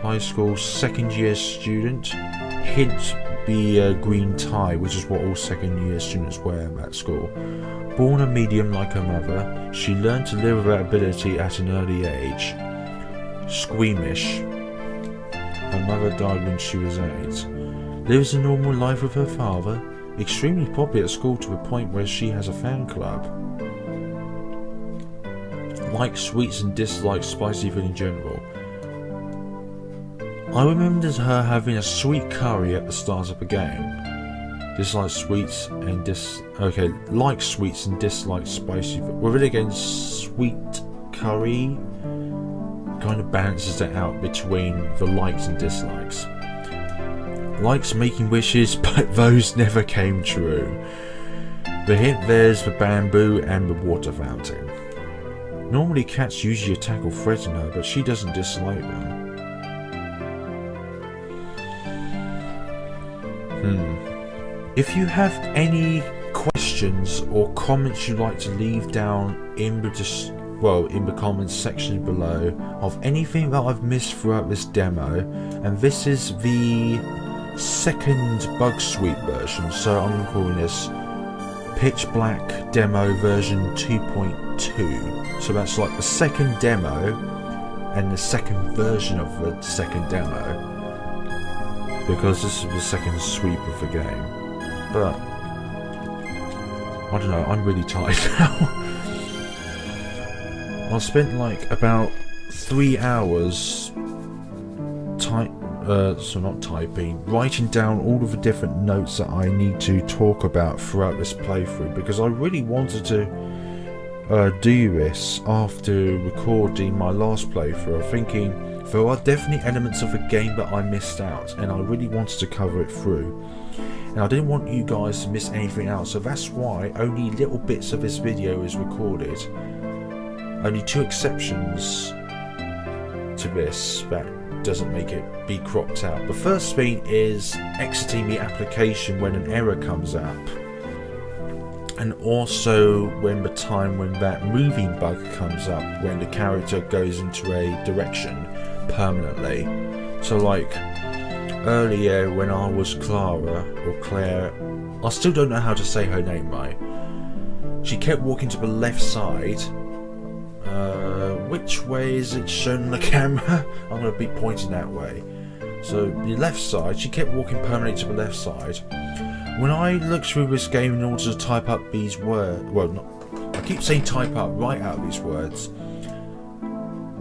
A: High school second year student. Hint the green tie, which is what all second year students wear at school. Born a medium like her mother, she learned to live with that ability at an early age. Squeamish. Her mother died when she was 8. Lives a normal life with her father. Extremely popular at school to the point where she has a fan club. Likes sweets and dislikes spicy food in general. I remembered her having a sweet curry at the start of the game. Dislikes sweets and likes sweets and dislikes spicy food. Well, then again, sweet curry kind of balances it out between the likes and dislikes. Likes making wishes, but those never came true. The hint there's the bamboo and the water fountain. Normally cats usually attack or threaten her, but she doesn't dislike them. If you have any questions or comments you'd like to leave down in the comments section below of anything that I've missed throughout this demo, and this is the second bug sweep version, so I'm calling this Pitch Black Demo version 2.2. So that's like the second demo and the second version of the second demo, because this is the second sweep of the game. But I don't know, I'm really tired now. I spent like about 3 hours writing down all of the different notes that I need to talk about throughout this playthrough, because I really wanted to do this after recording my last playthrough, thinking there are definitely elements of the game that I missed out, and I really wanted to cover it through. And I didn't want you guys to miss anything out, so that's why only little bits of this video is recorded. Only 2 exceptions to this that doesn't make it be cropped out. The first thing is exiting the application when an error comes up, and also when the time when that moving bug comes up, when the character goes into a direction permanently. So like earlier when I was Clara, or Claire, I still don't know how to say her name right. She kept walking to the left side. Which way is it shown on the camera? I'm going to be pointing that way. So the left side, she kept walking permanently to the left side. When I looked through this game in order to type up these words, well, I keep saying type up, write out these words.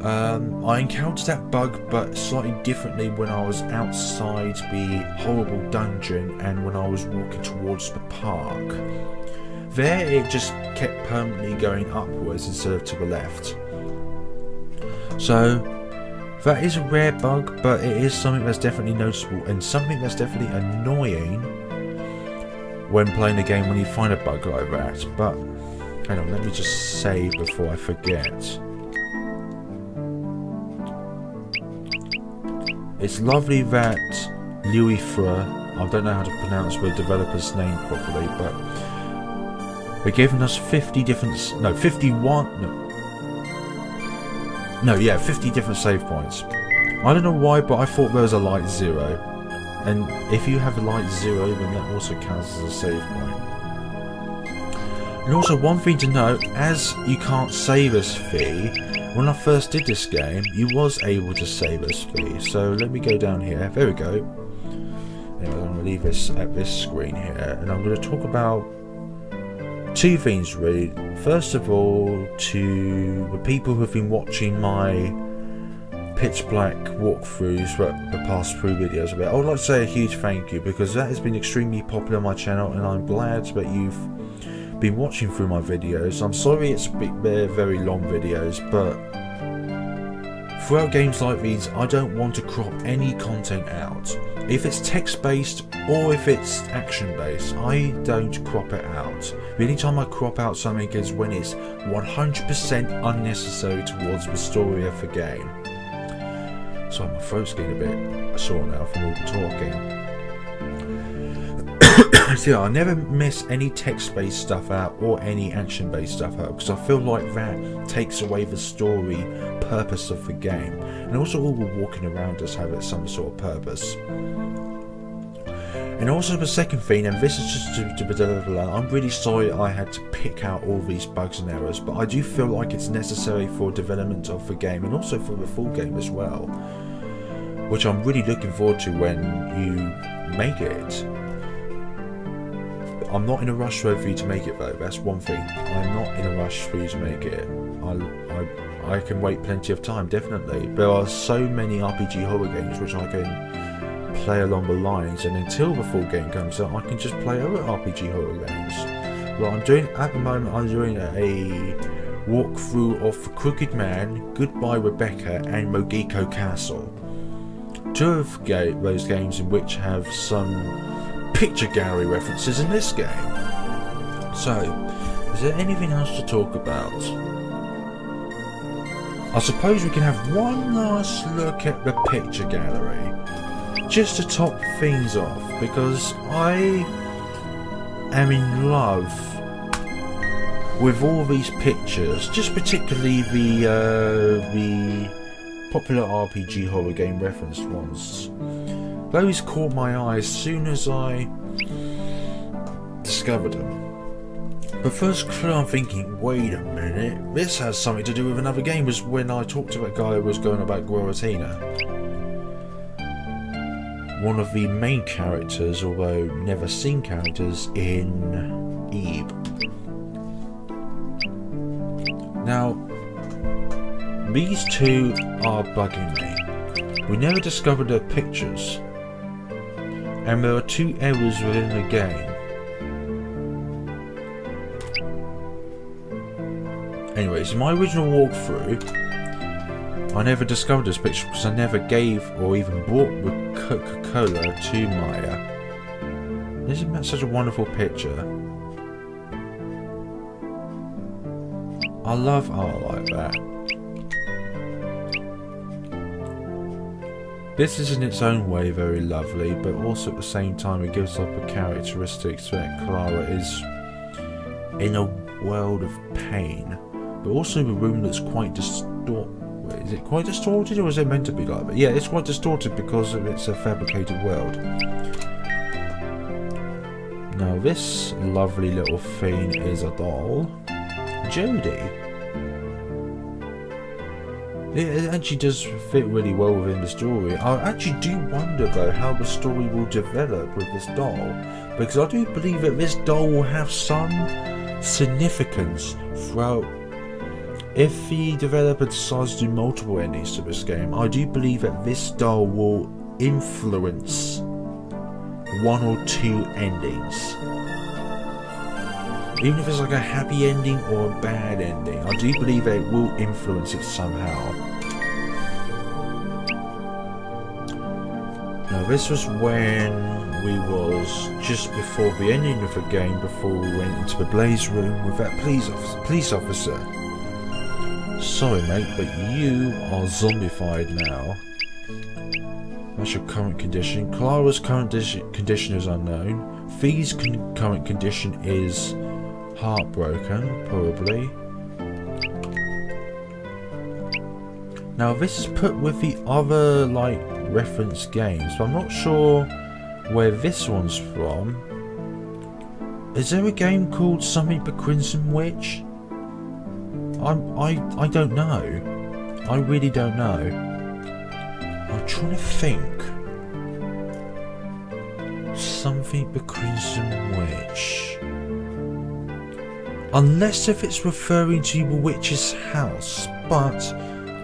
A: I encountered that bug, but slightly differently when I was outside the horrible dungeon and when I was walking towards the park. There it just kept permanently going upwards instead of to the left. So that is a rare bug, but it is something that's definitely noticeable and something that's definitely annoying when playing the game when you find a bug like that. But hang on, let me just save before I forget. It's lovely that Luifra, I don't know how to pronounce the developer's name properly, but they're giving us 50 different, no, 51, no, yeah, 50 different save points. I don't know why, but I thought there was a light 0. And if you have a light 0, then that also counts as a save point. And also, one thing to note, as you can't save as fee, when I first did this game, you was able to save as fee. So let me go down here. There we go. Anyway, I'm going to leave this at this screen here, and I'm going to talk about two things really. First of all, to the people who have been watching my pitch black walkthroughs for the past 3 videos of it, I would like to say a huge thank you, because that has been extremely popular on my channel, and I'm glad that you've been watching through my videos. I'm sorry it's they're very long videos, but throughout games like these, I don't want to crop any content out. If it's text-based or if it's action-based, I don't crop it out. The only time I crop out something is when it's 100% unnecessary towards the story of the game. Sorry, my throat's getting a bit sore now from all the talking. So yeah, I never miss any text-based stuff out or any action-based stuff out, because I feel like that takes away the story purpose of the game. And also all the walking around us have some sort of purpose. And also the second thing, and this is just to the developer, I'm really sorry I had to pick out all these bugs and errors, but I do feel like it's necessary for development of the game and also for the full game as well, which I'm really looking forward to when you make it. I'm not in a rush for you to make it though, that's one thing. I'm not in a rush for you to make it. I can wait plenty of time, definitely. There are so many RPG horror games which I can play along the lines, and until the full game comes out I can just play other RPG horror games. Well, I'm doing at the moment, I'm doing a walkthrough of Crooked Man, Goodbye Rebecca and Mogiko Castle. 2 of those games in which have some picture gallery references in this game. So, is there anything else to talk about? I suppose we can have one last look at the picture gallery, just to top things off, because I am in love with all these pictures, just particularly the popular RPG horror game referenced ones. Those caught my eye as soon as I discovered them. But first clue, I'm thinking, wait a minute, this has something to do with another game, was when I talked to that guy who was going about Guaratina. One of the main characters, although never seen characters, in Eve. Now, these two are bugging me. We never discovered their pictures. And there are 2 errors within the game. Anyways, in my original walkthrough, I never discovered this picture because I never gave or even brought the Coca-Cola to Maya. Isn't that such a wonderful picture? I love art like that. This is in its own way very lovely, but also at the same time it gives up a characteristics that Clara is in a world of pain, but also a room that's quite distorted. Is it quite distorted, or is it meant to be like that? Yeah, it's quite distorted because it's a fabricated world. Now Now this lovely little thing is a doll, Jodie. It actually does fit really well within the story. I actually do wonder though how the story will develop with this doll, because I do believe that this doll will have some significance throughout. If the developer decides to do multiple endings to this game, I do believe that this doll will influence one or two endings. Even if it's like a happy ending or a bad ending, I do believe that it will influence it somehow. Now this was when we was just before the ending of the game, before we went into the Blaze room with that police officer. Sorry mate, but you are zombified now. That's your current condition. Clara's current condition is unknown. Fee's current condition is heartbroken, probably. Now this is put with the other like reference games, but I'm not sure where this one's from. Is there a game called something the Crimson Witch? I don't know. I really don't know. I'm trying to think. Something the Crimson Witch. Unless if it's referring to the witch's house, but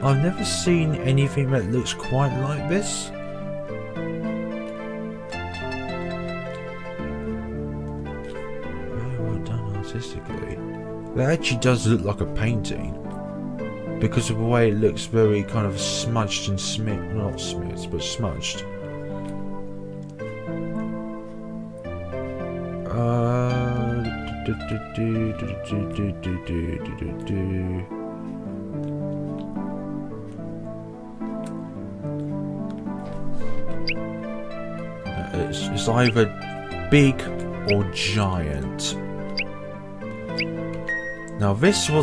A: I've never seen anything that looks quite like this. Very well done artistically. That actually does look like a painting, because of the way it looks very kind of smudged and not smudged, but smudged. It's either big or giant. Now this picture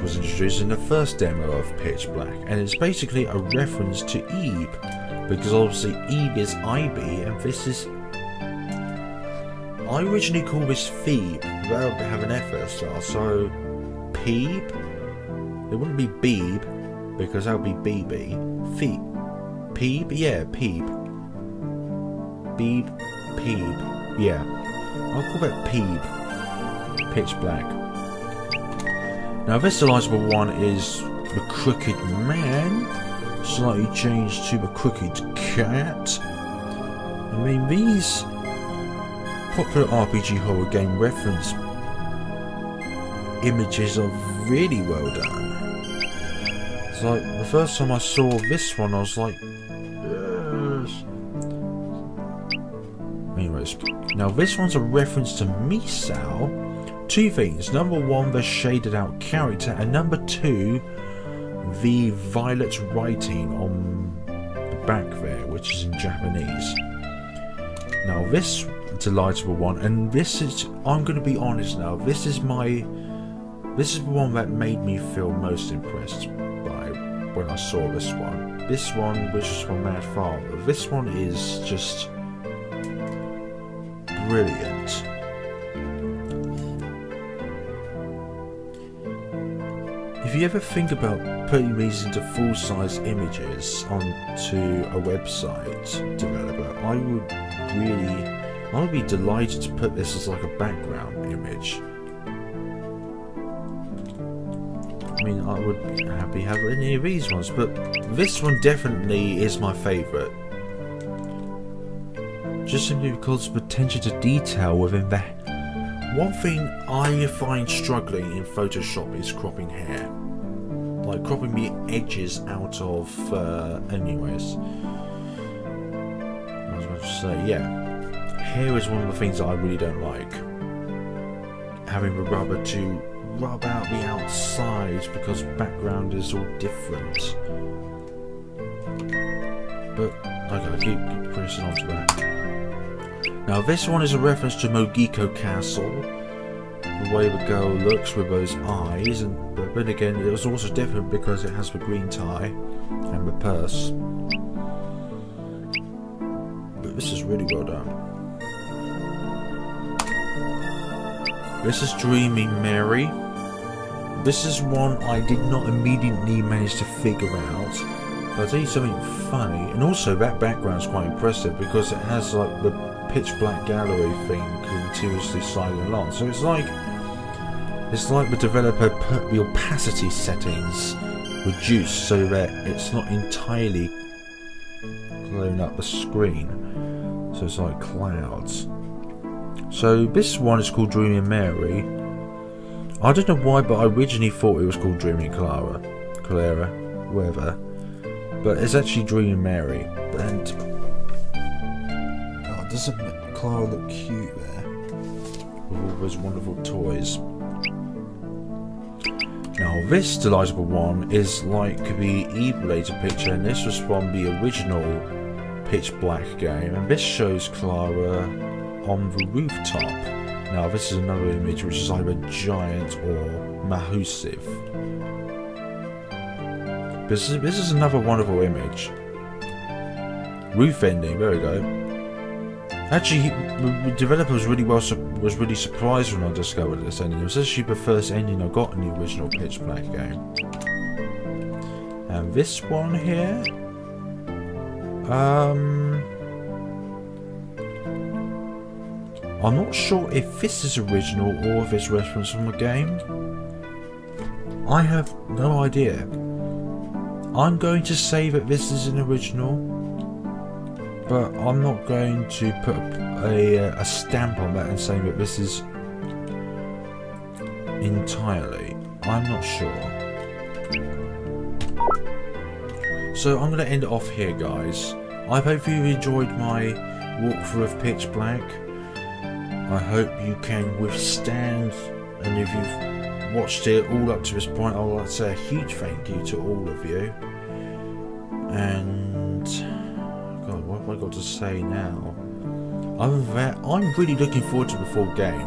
A: was introduced in the first demo of Pitch Black, and it's basically a reference to Eve, because obviously Eve is Ivy, and this is... I originally called this Phoebe, without having an F at the start, so... Peeb? It wouldn't be Beeb, because that would be BB. Phoebe. Peeb? Yeah, Peeb. Beeb, Peeb. Yeah. I'll call that Peeb. Pitch Black. Now this delightful one is the Crooked Man, slightly changed to the Crooked Cat. I mean, these popular RPG horror game reference images are really well done. It's like the first time I saw this one I was like, yes. Anyways, now this one's a reference to Misao. Two things. Number one, the shaded out character, and number two, the violet writing on the back there, which is in Japanese. Now this delightful one, and this is, I'm going to be honest now, this is the one that made me feel most impressed by when I saw this one. This one, which is from Mad Father, this one is just brilliant. If you ever think about putting these into full-size images onto a website developer, I would be delighted to put this as like a background image. I mean, I would be happy having any of these ones, but this one definitely is my favourite. Just simply because of the attention to detail within that. One thing I find struggling in Photoshop is cropping hair. Like cropping the edges out of, anyways. I was about to say, yeah. Hair is one of the things that I really don't like. Having the rubber to rub out the outside because background is all different. But, okay, keep pressing onto that. Now this one is a reference to Mogiko Castle, the way the girl looks with those eyes, but then again it was also different because it has the green tie and the purse. But this is really well done. This is Dreaming Mary. This is one I did not immediately manage to figure out. But I'll tell you something funny, and also that background is quite impressive because it has like the pitch black gallery thing continuously sliding along. So it's like the developer put the opacity settings reduced so that it's not entirely clearing up the screen. So it's like clouds. So this one is called Dreaming Mary. I don't know why, but I originally thought it was called Dreaming Clara, whatever. But it's actually Dreaming Mary. And oh, doesn't Clara look cute there with all those wonderful toys? Now this delightful one is like the Emulator picture, and this was from the original Pitch Black game, and this shows Clara on the rooftop. Now this is another image which is either giant or massive. This is another wonderful image. Roof ending, there we go. Actually, the developer was really surprised when I discovered this ending. It was actually the first ending I got in the original Pitch Black game. And this one here, I'm not sure if this is original or if it's reference from a game. I have no idea. I'm going to say that this is an original, but I'm not going to put a stamp on that and say that this is entirely. I'm not sure. So I'm going to end it off here, guys. I hope you enjoyed my walkthrough of Pitch Black. I hope you can withstand, and if you've watched it all up to this point, I would like to say a huge thank you to all of you. And God, what have I got to say now? Other than that, I'm really looking forward to the full game.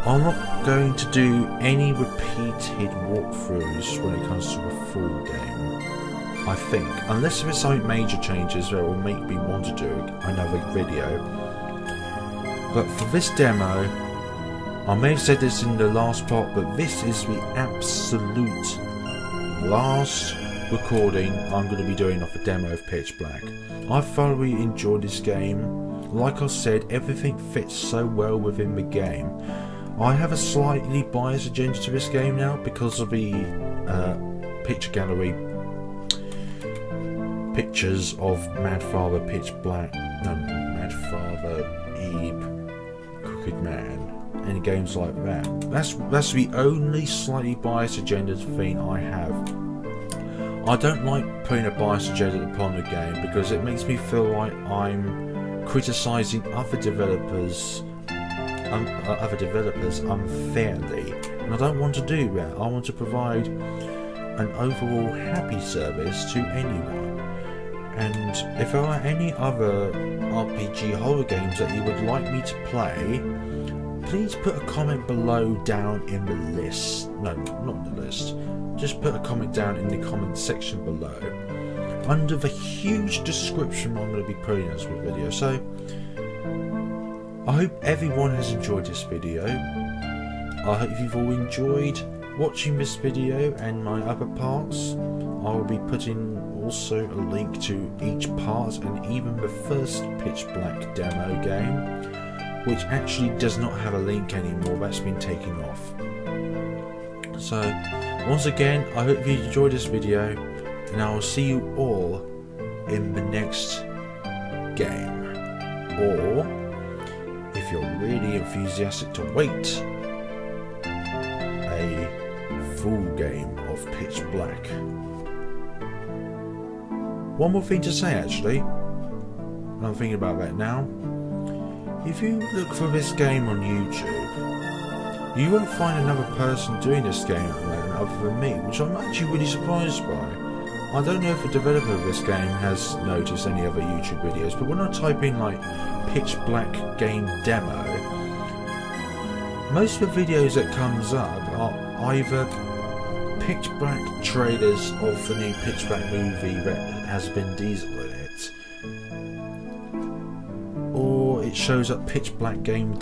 A: I'm not going to do any repeated walkthroughs when it comes to the full game, I think, unless there is something major changes that will make me want to do another video. But for this demo, I may have said this in the last part, but this is the absolute last recording I'm going to be doing of a demo of Pitch Black. I thoroughly enjoyed this game. Like I said, everything fits so well within the game. I have a slightly biased agenda to this game now because of the picture gallery pictures of Mad Father Pitch Black, no, Mad Father Ebe, Crooked Man, and games like that. That's the only slightly biased agenda thing I have. I don't like putting a biased agenda upon the game because it makes me feel like I'm criticising other developers unfairly, and I don't want to do that. I want to provide an overall happy service to anyone. And if there are any other RPG horror games that you would like me to play, please put a comment below down in the list. No, not the list. Just put a comment down in the comment section below under the huge description I'm going to be putting in this video. So I hope everyone has enjoyed this video. I hope you've all enjoyed watching this video and my other parts. I will be putting also a link to each part and even the first Pitch Black demo game, which actually does not have a link anymore. That's been taken off. So once again, I hope you enjoyed this video, and I will see you all in the next game. Or if you're really enthusiastic to wait, a full game of Pitch Black. One more thing to say actually, I'm thinking about that now. If you look for this game on YouTube, you won't find another person doing this game at the moment other than me, which I'm actually really surprised by. I don't know if the developer of this game has noticed any other YouTube videos, but when I type in like Pitch Black game demo, most of the videos that comes up are either Pitch Black trailers of the new Pitch Black movie that has Vin Diesel in it, or it shows up Pitch Black game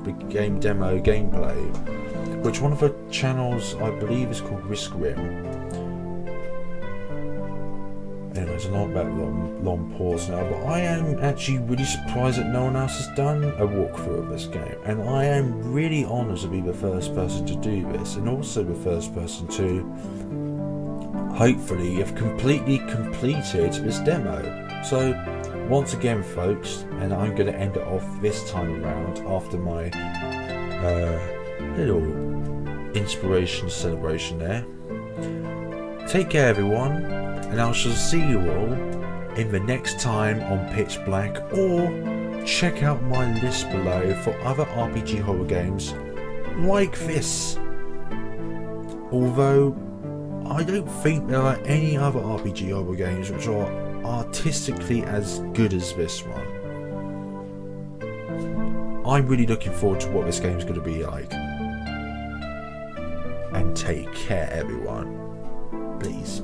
A: the game demo gameplay, which one of the channels I believe is called Risk Rim. Anyways, a lot about long pause now, but I am actually really surprised that no one else has done a walkthrough of this game, and I am really honoured to be the first person to do this, and also the first person to hopefully have completely completed this demo. So once again folks, and I'm going to end it off this time around after my little inspiration celebration there. Take care everyone, and I shall see you all in the next time on Pitch Black, or check out my list below for other RPG horror games like this. Although I don't think there are any other RPG horror games which are artistically as good as this one. I'm really looking forward to what this game's going to be like. And take care everyone. Please.